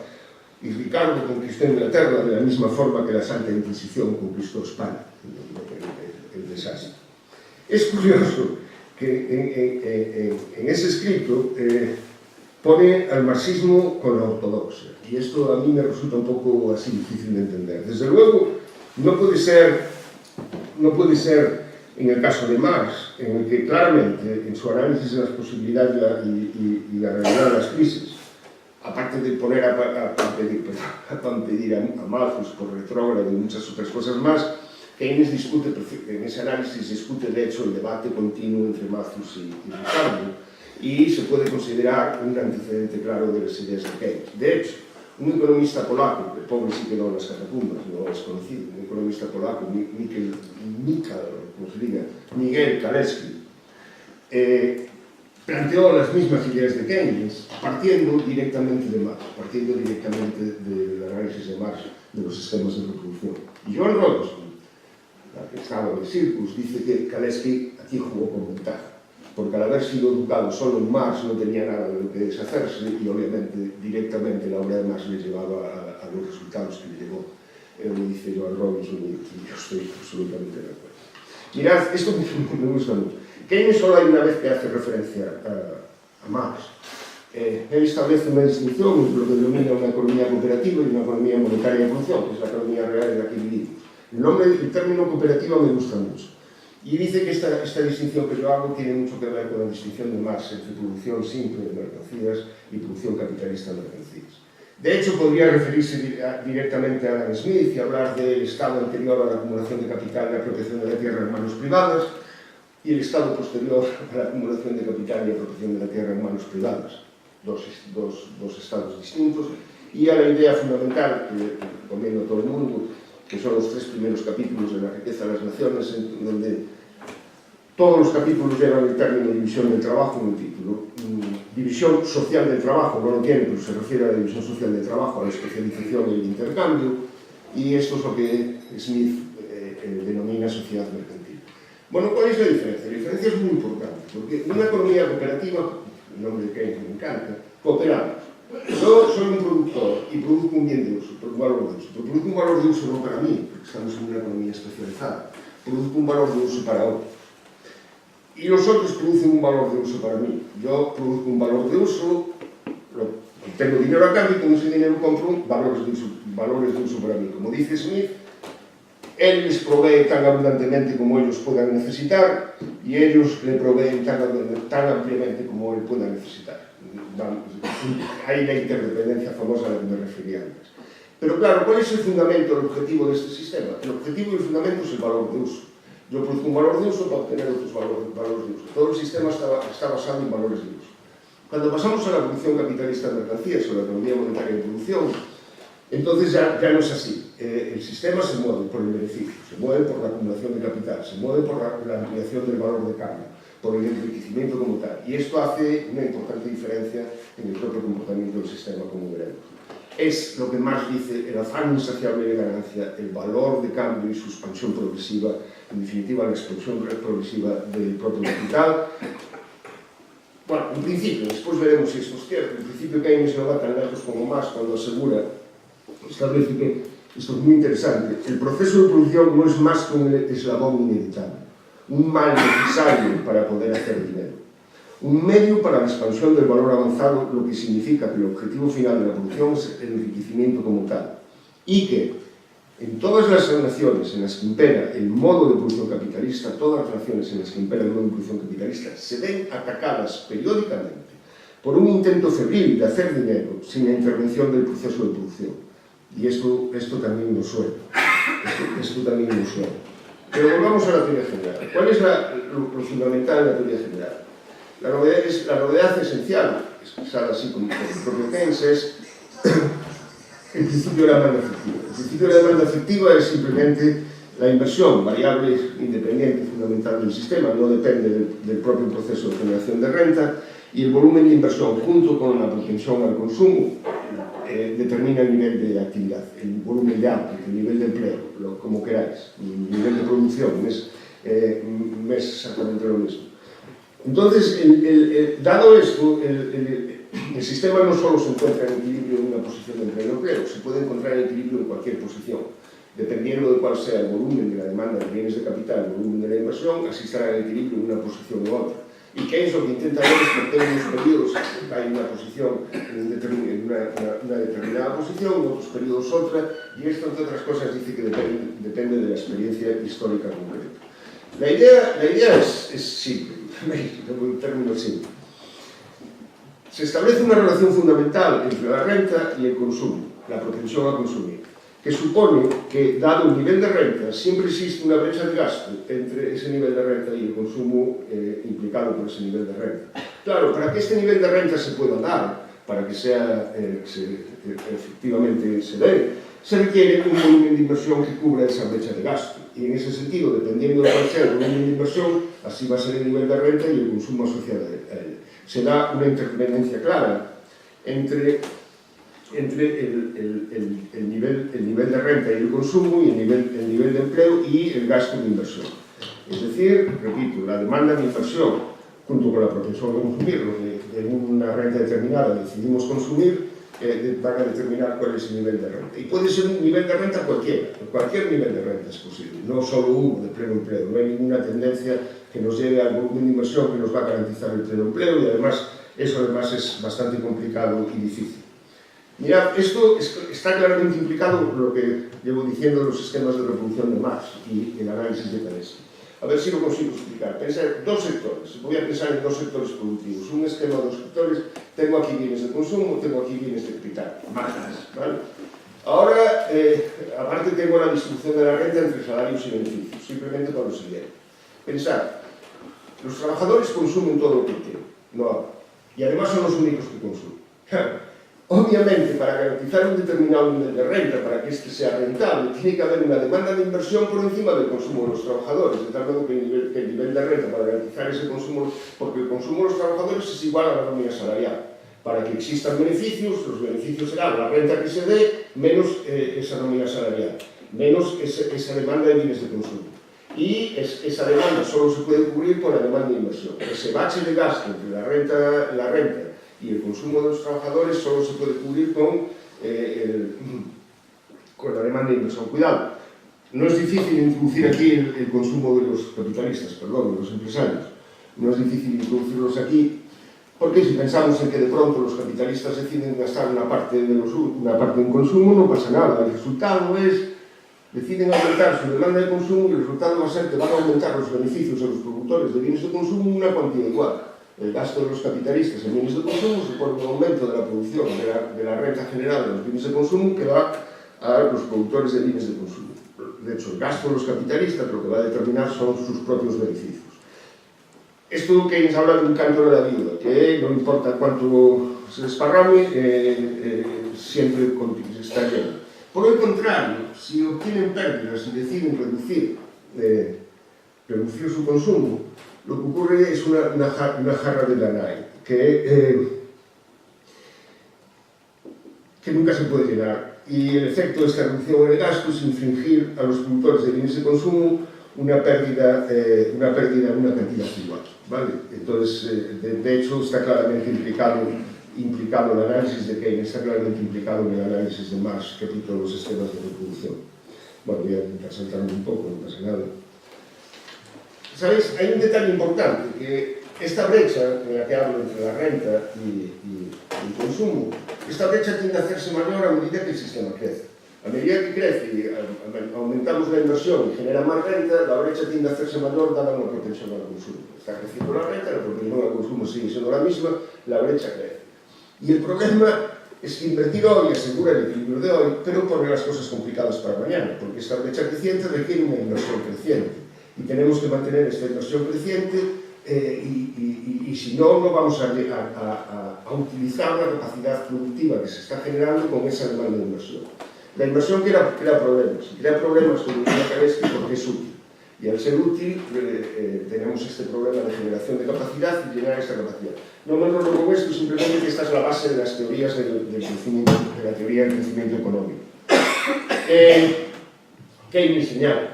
y Ricardo conquistó Inglaterra de la misma forma que la Santa Inquisición conquistó España, el desastre. Es curioso que en ese escrito pone al marxismo con la ortodoxia, y esto a mí me resulta un poco así difícil de entender. Desde luego, no puede ser en el caso de Marx, en el que claramente en su análisis de las posibilidades y la realidad de las crisis, aparte de poner a pedir a Malthus por retrógrado y muchas otras cosas más, Keynes discute, en ese análisis discute de hecho el debate continuo entre Malthus y Ricardo, y se puede considerar un antecedente claro de las ideas de Keynes. De hecho, un economista polaco, el pobre sí quedó en las catacumbas, no es conocido, un economista polaco, Miguel Kalecki, planteó las mismas ideas de Keynes, partiendo directamente de Marx, partiendo directamente del análisis de Marx de los sistemas de reproducción. Y Joan Rawls, la que estaba en el Circus, dice que Kalecki aquí jugó con ventaja, porque al haber sido educado solo en Marx no tenía nada de lo que deshacerse y obviamente directamente la obra de Marx le llevaba a los resultados que le llevó. Lo dice Joan Rawls y yo estoy absolutamente de acuerdo. Mirad, esto me gusta mucho. Keynes solo hay una vez que hace referencia a Marx. Él establece una distinción entre lo que denomina una economía cooperativa y una economía monetaria de función, que es la economía real en la que vivimos. El término cooperativa me gusta mucho. Y dice que esta distinción que yo hago tiene mucho que ver con la distinción de Marx entre producción simple de mercancías y producción capitalista de mercancías. De hecho, podría referirse directamente a Adam Smith y hablar del estado anterior a la acumulación de capital y la apropiación de la tierra en manos privadas y el estado posterior a la acumulación de capital y la apropiación de la tierra en manos privadas. Dos estados distintos. Y a la idea fundamental, que recomiendo a todo el mundo, que son los 3 primeros capítulos de La riqueza de las naciones, en donde todos los capítulos llevan el término división del trabajo en el título. División social del trabajo, no lo tiene, pero se refiere a la división social del trabajo, a la especialización y el intercambio, y esto es lo que Smith denomina sociedad mercantil. Bueno, ¿cuál es la diferencia? La diferencia es muy importante, porque en una economía cooperativa, el nombre de Keynes me encanta, cooperamos. Yo soy un productor y produzco un bien de uso, un valor de uso, pero produzco un valor de uso no para mí, porque estamos en una economía especializada, produzco un valor de uso para otros. Y los otros producen un valor de uso para mí. Yo produzco un valor de uso, tengo dinero a cambio y con ese dinero compro valores de uso para mí. Como dice Smith, él les provee tan abundantemente como ellos puedan necesitar y ellos le proveen tan ampliamente como él pueda necesitar. Hay la interdependencia famosa a la que me refería antes. Pero claro, ¿cuál es el fundamento, el objetivo de este sistema? El objetivo y el fundamento es el valor de uso. Yo produzco un valor de uso para obtener otros valores de uso. Todo el sistema está basado en valores de uso. Cuando pasamos a la producción capitalista de mercancías o la economía monetaria de producción, entonces ya no es así. El sistema se mueve por el beneficio, se mueve por la acumulación de capital, se mueve por la ampliación del valor de cambio, por el enriquecimiento como tal. Y esto hace una importante diferencia en el propio comportamiento del sistema, como veremos. Es lo que Marx dice, el afán insaciable de ganancia, el valor de cambio y su expansión progresiva, en definitiva la expansión progresiva del propio capital. Bueno, en principio, después veremos si esto es cierto, en principio Keynes no va tan lejos como Marx cuando establece que, esto es muy interesante, el proceso de producción no es más que un eslabón inevitable, un mal necesario para poder hacer dinero. Un medio para la expansión del valor avanzado, lo que significa que el objetivo final de la producción es el enriquecimiento como tal. Y que en todas las naciones en las que impera el modo de producción capitalista, todas las naciones en las que impera el modo de producción capitalista, se ven atacadas periódicamente por un intento febril de hacer dinero sin la intervención del proceso de producción. Y esto también nos suena. Esto también nos suena. Pero volvamos a la teoría general. ¿Cuál es lo fundamental en la teoría general? La novedad esencial, expresada así como el propio Keynes, es el principio de la demanda efectiva. El principio de la demanda efectiva es simplemente la inversión, variable independiente fundamental del sistema, no depende del propio proceso de generación de renta, y el volumen de inversión junto con la propensión al consumo determina el nivel de actividad, el volumen de output, el nivel de empleo, como queráis, el nivel de producción, es exactamente lo mismo. Entonces, dado esto, el sistema no solo se encuentra en equilibrio en una posición de empleo, se puede encontrar en equilibrio en cualquier posición. Dependiendo de cuál sea el volumen de la demanda de bienes de capital, el volumen de la inversión, así estará en equilibrio en una posición u otra. Y Keynes lo que intenta ver es que en unos periodos hay una posición en una determinada posición, en otros periodos otra, y esto, entre otras cosas, dice que depende de la experiencia histórica concreta. La idea es simple, en términos simples. Se establece una relación fundamental entre la renta y el consumo, la propensión a consumir, que supone que, dado el nivel de renta, siempre existe una brecha de gasto entre ese nivel de renta y el consumo implicado por ese nivel de renta. Claro, para que este nivel de renta se pueda dar, para que efectivamente se dé, se requiere un volumen de inversión que cubra esa brecha de gasto. Y en ese sentido, dependiendo de cuál sea el volumen de inversión, así va a ser el nivel de renta y el consumo asociado a él. Se da una interdependencia clara entre el nivel de renta y el consumo y el nivel de empleo y el gasto de inversión. Es decir, repito, la demanda de inversión junto con la propensión a consumir, lo que en una renta determinada decidimos consumir, van a determinar cuál es el nivel de renta. Y puede ser un nivel de renta cualquiera, cualquier nivel de renta es posible, no solo uno de pleno empleo. No hay ninguna tendencia que nos lleve al volumen de inversión que nos va a garantizar el pleno empleo y además eso es bastante complicado y difícil. Mirad, esto está claramente implicado por lo que llevo diciendo de los esquemas de reproducción de Marx y el análisis de Tversky. A ver si lo consigo explicar. Pensar dos sectores. Voy a pensar en dos sectores productivos. Un esquema de dos sectores. Tengo aquí bienes de consumo, tengo aquí bienes de capital. Máquinas, ¿vale? Ahora, aparte tengo la distribución de la renta entre salarios y beneficios. Simplemente para lo siguiente. Pensad, los trabajadores consumen todo lo que tienen. No, y además son los únicos que consumen. Obviamente, para garantizar un determinado nivel de renta, para que este sea rentable, tiene que haber una demanda de inversión por encima del consumo de los trabajadores, de tal modo que el nivel de renta para garantizar ese consumo, porque el consumo de los trabajadores es igual a la nómina salarial. Para que existan beneficios, los beneficios serán la renta que se dé, menos esa nómina salarial, menos esa demanda de bienes de consumo. Y esa demanda solo se puede cubrir con la demanda de inversión. Ese bache de gasto entre la renta y el consumo de los trabajadores solo se puede cubrir con la demanda de inversión. Cuidado, no es difícil introducir aquí el consumo de los capitalistas, perdón, de los empresarios. No es difícil introducirlos aquí, porque si pensamos en que de pronto los capitalistas deciden gastar una parte en consumo, no pasa nada. El resultado es, deciden aumentar su demanda de consumo y el resultado va a ser que van a aumentar los beneficios a los productores de bienes de consumo en una cuantía igual. El gasto de los capitalistas en bienes de consumo supone un aumento de la producción de la renta general de los bienes de consumo que va a los productores de bienes de consumo. De hecho, el gasto de los capitalistas lo que va a determinar son sus propios beneficios. Esto Keynes habla de un canto de la viuda, que no importa cuánto se desparrame, siempre está lleno. Por el contrario, si obtienen pérdidas y deciden reducir su consumo, lo que ocurre es una jarra de Danae, que nunca se puede llenar. Y el efecto de esta reducción en el gasto es infligir a los productores de bienes de consumo una pérdida en una cantidad igual, ¿vale? Entonces, de hecho, está claramente implicado el análisis de Keynes, está claramente implicado en el análisis de Marx, capítulo de los esquemas de reproducción. Bueno, voy a intentar saltarme un poco, no pasa nada. ¿Sabéis? Hay un detalle importante, que esta brecha en la que hablo entre la renta y el consumo, esta brecha tiende a hacerse mayor a medida que el sistema crece. A medida que crece y aumentamos la inversión y genera más renta, la brecha tiende a hacerse mayor dada una propensión al consumo. Está creciendo la renta, la propensión al consumo sigue siendo la misma, la brecha crece. Y el problema es que invertir hoy asegura el equilibrio de hoy, pero pone las cosas complicadas para mañana, porque esta brecha creciente requiere una inversión creciente. Y tenemos que mantener esta inversión creciente y si no, no vamos a utilizar la capacidad productiva que se está generando con esa demanda de inversión. La inversión crea problemas como decía Tversky porque es útil. Y al ser útil tenemos este problema de generación de capacidad y llenar esta capacidad. No me enrollo con esto, simplemente que esta es la base de las teorías del crecimiento, de la teoría del crecimiento económico. Keynes señala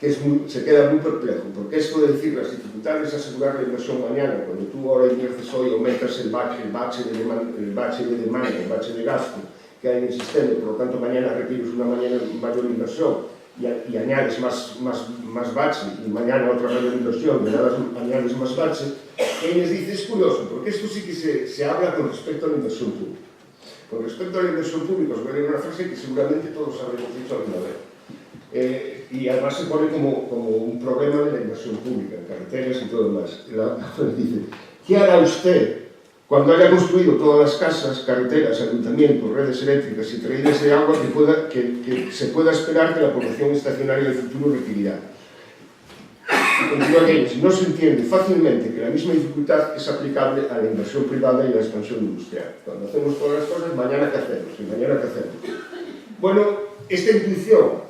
que se queda muy perplejo, porque esto de decir las dificultades de asegurar la inversión mañana, cuando tú ahora inviertes hoy aumentas el bache de demanda, el bache de gasto que hay en el sistema, por lo tanto mañana requieres una mayor inversión y añades más bache, y mañana otra mayor inversión y añades más bache. Keynes dice, es curioso, porque esto sí que se habla con respecto a la inversión pública. Con respecto a la inversión pública, os voy a leer una frase que seguramente todos habremos dicho alguna vez. y además se pone como un problema de la inversión pública, en carreteras y todo lo demás. Dice, ¿qué hará usted cuando haya construido todas las casas, carreteras, ayuntamientos, redes eléctricas y traídas de agua que se pueda esperar que la población estacionaria del futuro requerirá? Y continúa que no se entiende fácilmente que la misma dificultad es aplicable a la inversión privada y a la expansión industrial. Cuando hacemos todas las cosas, mañana qué hacemos, y mañana qué hacemos. Bueno, esta intuición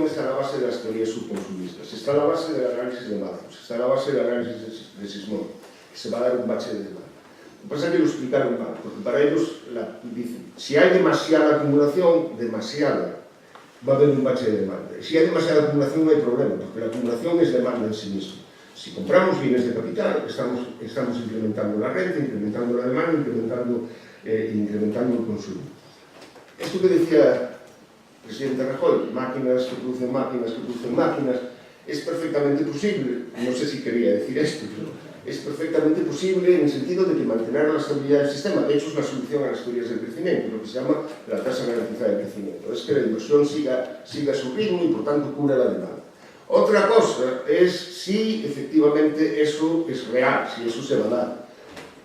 está a la base de las teorías subconsumistas, está a la base del análisis de Malthus, está a la base del análisis de Sismondi, que se va a dar un bache de demanda. Lo que pasa es que lo explicaron mal, porque para ellos dicen, si hay demasiada acumulación, va a haber un bache de demanda. Si hay demasiada acumulación no hay problema, porque la acumulación es demanda en sí misma. Si compramos bienes de capital, estamos incrementando la renta, incrementando la demanda, incrementando el consumo. Esto que decía el presidente Rajoy, máquinas que producen máquinas, es perfectamente posible, no sé si quería decir esto, pero es perfectamente posible en el sentido de que mantener la estabilidad del sistema. De hecho, es la solución a las teorías del crecimiento, lo que se llama la tasa garantizada de crecimiento. Es que la inversión siga su ritmo y, por tanto, cubra la demanda. Otra cosa es si efectivamente eso es real, si eso se va a dar.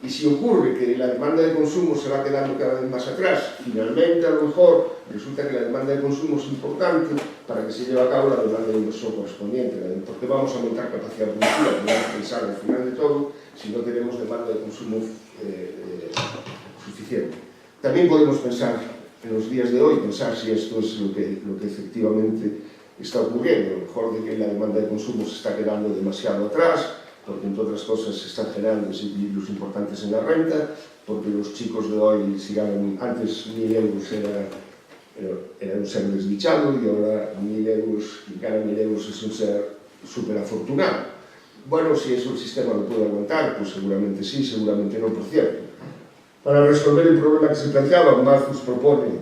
Y si ocurre que la demanda de consumo se va quedando cada vez más atrás, finalmente a lo mejor resulta que la demanda de consumo es importante para que se lleve a cabo la demanda de inversión correspondiente, porque vamos a aumentar capacidad productiva, tenemos que pensar al final de todo si no tenemos demanda de consumo suficiente. También podemos pensar en los días de hoy, pensar si esto es lo que efectivamente está ocurriendo, a lo mejor de que la demanda de consumo se está quedando demasiado atrás, porque entre otras cosas se están generando desequilibrios importantes en la renta, porque los chicos de hoy, si ganan antes 1.000 euros era un ser desdichado y ahora 1.000 euros, y ganan 1.000 euros es un ser súper afortunado. Bueno, si eso el sistema lo puede aguantar, pues seguramente sí, seguramente no, por cierto. Para resolver el problema que se planteaba, Malthus propone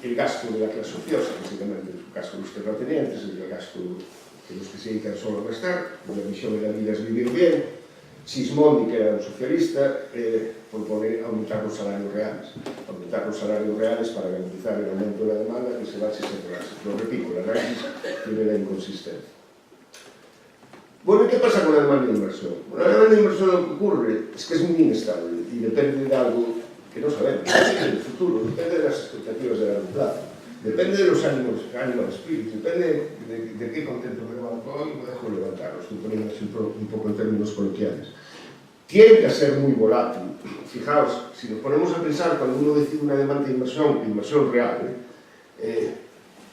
el gasto de la clase ociosa, básicamente el gasto de los terratenientes, el gasto de los que se dedican solo a gastar, la misión de la vida es vivir bien. Sismondi, que era un socialista, propone aumentar los salarios reales para garantizar el aumento de la demanda que se va a cerrarse. Lo repito, el análisis tiene la inconsistencia. Bueno, ¿qué pasa con la demanda de inversión? Bueno, la demanda de inversión lo que ocurre es que es muy inestable y depende de algo que no sabemos, depende del futuro, depende de las expectativas de largo plazo, depende de los ánimos de espíritu, depende de qué contento me levanto hoy y me dejo levantar, lo estoy poniendo así un poco en términos coloquiales. Tiende a ser muy volátil. Fijaos, si nos ponemos a pensar cuando uno decide una demanda de inversión real,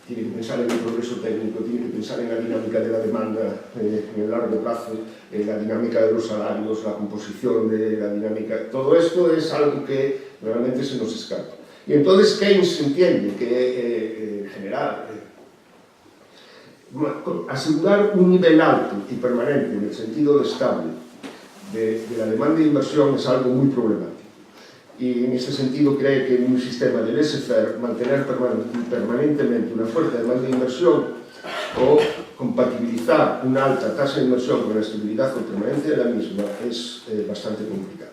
tiene que pensar en el progreso técnico, tiene que pensar en la dinámica de la demanda en el largo plazo, en la dinámica de los salarios, la composición de la dinámica, todo esto es algo que realmente se nos escapa. Y entonces Keynes entiende que, en general, asegurar un nivel alto y permanente, en el sentido de estable, de la demanda de inversión es algo muy problemático. Y en ese sentido cree que en un sistema de laissez-faire mantener permanentemente una fuerte demanda de inversión o compatibilizar una alta tasa de inversión con la estabilidad o permanencia de la misma es bastante complicado.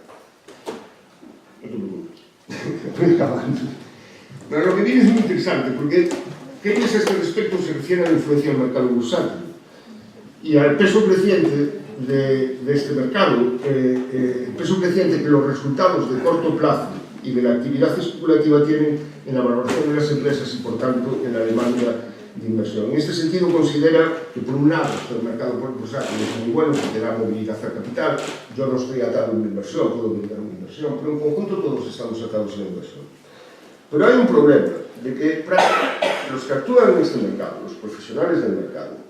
Pero lo que viene es muy interesante porque Keynes a este respecto se refiere a la influencia del mercado bursátil y al peso creciente de este mercado, el peso creciente que los resultados de corto plazo y de la actividad especulativa tienen en la valoración de las empresas y por tanto en la demanda de inversión. En este sentido considera que por un lado el mercado bursátil es muy bueno porque da movilidad al capital, yo no estoy atado a una inversión, puedo vender una inversión, pero en conjunto todos estamos atados a la inversión. Pero hay un problema de que los que actúan en este mercado, los profesionales del mercado,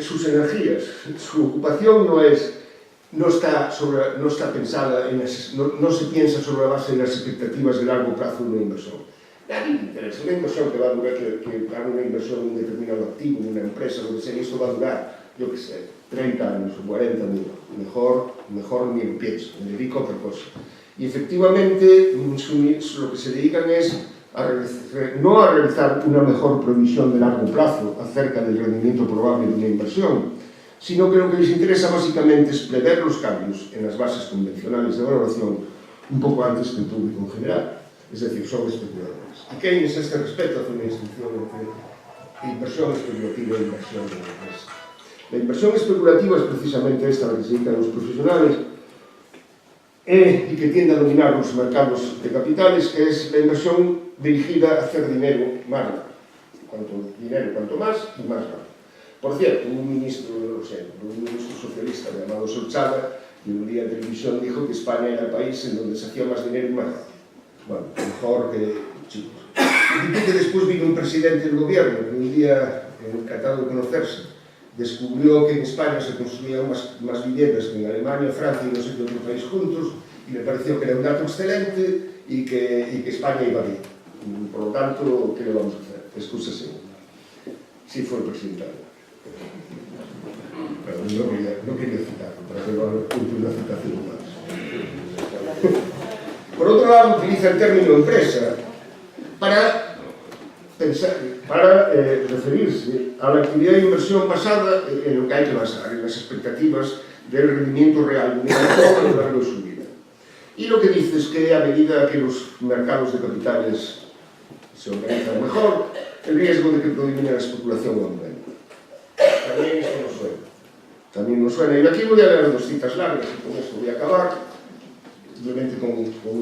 sus energías, su ocupación no está pensada, no se piensa sobre la base de las expectativas de largo plazo de una inversión. Nadie le interesa una inversión que va a durar, que haga una inversión en un determinado activo, en una empresa, lo que sea, y esto va a durar, yo qué sé, 30 años o 40 años. Mejor ni lo pienso, me dedico a otra cosa. Y efectivamente, lo que se dedican es no a realizar una mejor previsión de largo plazo acerca del rendimiento probable de una inversión, sino que lo que les interesa básicamente es prever los cambios en las bases convencionales de valoración un poco antes que el público en general, es decir, son especuladores. Y Keynes a este respecto hace una distinción entre inversión especulativa e inversión de empresa. La inversión especulativa es precisamente esta a la que se dedican los profesionales y que tiende a dominar los mercados de capitales, que es la inversión dirigida a hacer dinero más rápido. Cuanto más y más rápido. Por cierto, un ministro socialista llamado Solchaga, que un día en televisión dijo que España era el país en donde se hacía más dinero y más rápido. Bueno, mejor que chicos. Y que después vino un presidente del gobierno que un día, encantado de conocerse, descubrió que en España se construían más viviendas que en Alemania, Francia y no sé qué otro país juntos, y le pareció que era un dato excelente y que España iba bien. Por lo tanto, ¿qué le vamos a hacer? Excúsese. Sí fue el presidente. Pero no quería citarlo, para que no apunte una citación más. Por otro lado, utiliza el término empresa para referirse a la actividad de inversión basada en lo que hay que basar, en las expectativas del rendimiento real de un inversor a lo largo de su vida. Y lo que dice es que a medida que los mercados de capitales se organizan mejor, el riesgo de que predomine la especulación aumenta. También esto nos suena. También nos suena. Y aquí voy a leer dos citas largas y con esto voy a acabar, simplemente con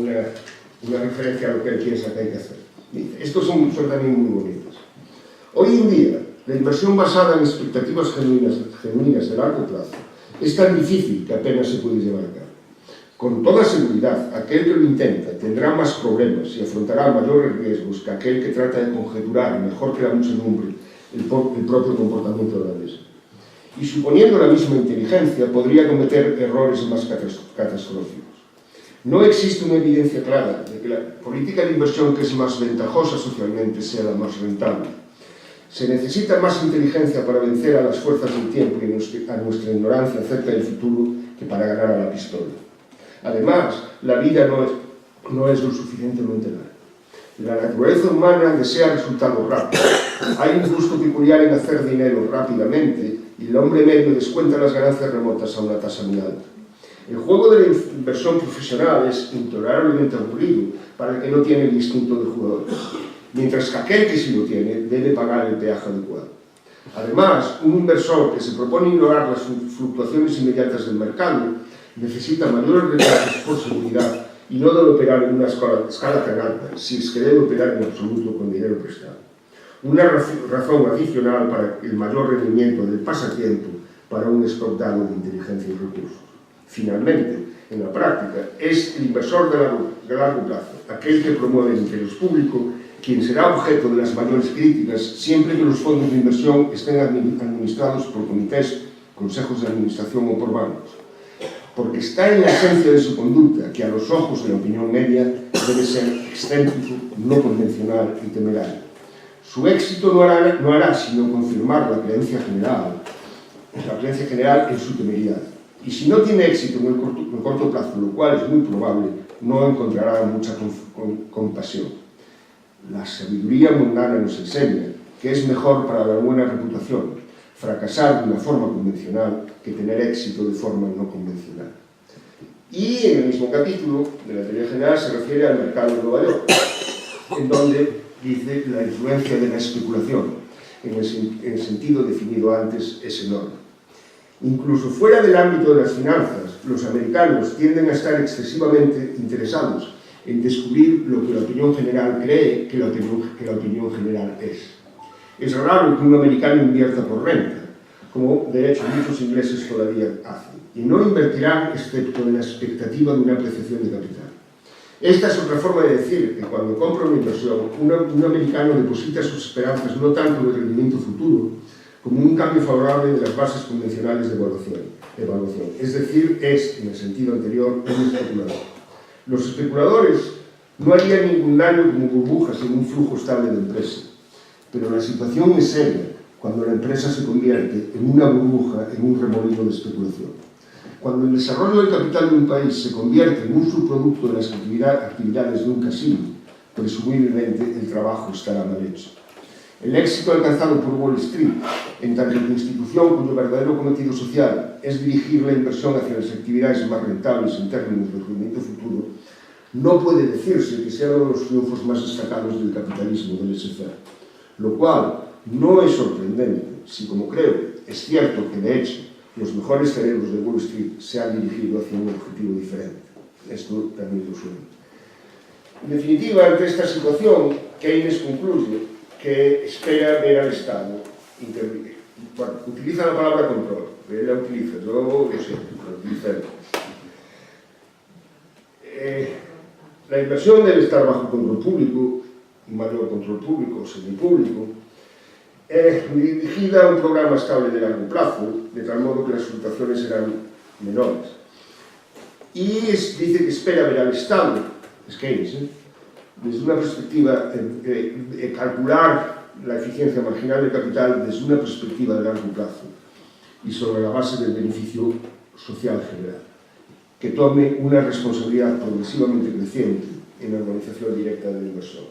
una referencia a lo que él piensa que hay que hacer. Dice, estos son también muy bonitos. Hoy en día, la inversión basada en expectativas genuinas de largo plazo es tan difícil que apenas se puede llevar a cabo. Con toda seguridad, aquel que lo intenta tendrá más problemas y afrontará mayores riesgos que aquel que trata de conjeturar mejor que la muchedumbre el propio comportamiento de la misma. Y suponiendo la misma inteligencia, podría cometer errores más catastróficos. No existe una evidencia clara de que la política de inversión que es más ventajosa socialmente sea la más rentable. Se necesita más inteligencia para vencer a las fuerzas del tiempo y a nuestra ignorancia acerca del futuro que para ganar a la pistola. Además, la vida no es lo suficientemente larga. La naturaleza humana desea resultados rápidos. Hay un gusto peculiar en hacer dinero rápidamente y el hombre medio descuenta las ganancias remotas a una tasa muy alta. El juego de la inversión profesional es intolerablemente aburrido para el que no tiene el instinto de jugador, mientras que aquel que sí lo tiene debe pagar el peaje adecuado. Además, un inversor que se propone ignorar las fluctuaciones inmediatas del mercado necesita mayores recursos por seguridad y no debe operar en una escala tan alta, si es que debe operar en absoluto con dinero prestado. Una razón adicional para el mayor rendimiento del pasatiempo para un stock dado de inteligencia y recursos. Finalmente, en la práctica, es el inversor de largo plazo, aquel que promueve el interés público, quien será objeto de las mayores críticas siempre que los fondos de inversión estén administrados por comités, consejos de administración o por bancos. Porque está en la esencia de su conducta, que a los ojos de la opinión media debe ser excéntrico, no convencional y temerario. Su éxito no hará sino confirmar la creencia general en su temeridad. Y si no tiene éxito en el corto plazo, lo cual es muy probable, no encontrará mucha compasión. La sabiduría mundana nos enseña que es mejor para la buena reputación fracasar de una forma convencional que tener éxito de forma no convencional. Y en el mismo capítulo de la teoría general se refiere al mercado de Nueva York, en donde dice la influencia de la especulación, en el sentido definido antes, es enorme. Incluso fuera del ámbito de las finanzas, los americanos tienden a estar excesivamente interesados en descubrir lo que la opinión general cree que la opinión general es. Es raro que un americano invierta por renta, como de hecho muchos ingleses todavía hacen, y no invertirán excepto en la expectativa de una apreciación de capital. Esta es otra forma de decir que cuando compra una inversión, un americano deposita sus esperanzas no tanto en el rendimiento futuro, como un cambio favorable de las bases convencionales de evaluación. Es decir, es, en el sentido anterior, un especulador. Los especuladores no harían ningún daño como burbujas en un flujo estable de empresa, pero la situación es seria cuando la empresa se convierte en una burbuja, en un remolino de especulación. Cuando el desarrollo del capital de un país se convierte en un subproducto de las actividades de un casino, presumiblemente el trabajo estará mal hecho. El éxito alcanzado por Wall Street, en tanto que institución cuyo verdadero cometido social es dirigir la inversión hacia las actividades más rentables en términos de rendimiento futuro, no puede decirse que sea uno de los triunfos más destacados del capitalismo del laissez-faire, lo cual, No es sorprendente si, como creo, es cierto que de hecho los mejores cerebros de Wall Street se han dirigido hacia un objetivo diferente. Esto también lo suena. En definitiva, ante esta situación, Keynes concluye que espera ver al Estado intervenir. Bueno, utiliza la palabra control, él la utiliza, yo lo sé, lo utiliza él. La inversión debe estar bajo control público, un mayor control público o semipúblico, dirigida a un programa estable de largo plazo, de tal modo que las fluctuaciones serán menores. Y dice que espera ver al Estado, es Keynes, desde una perspectiva de calcular la eficiencia marginal del capital desde una perspectiva de largo plazo y sobre la base del beneficio social general, que tome una responsabilidad progresivamente creciente en la organización directa del inversor.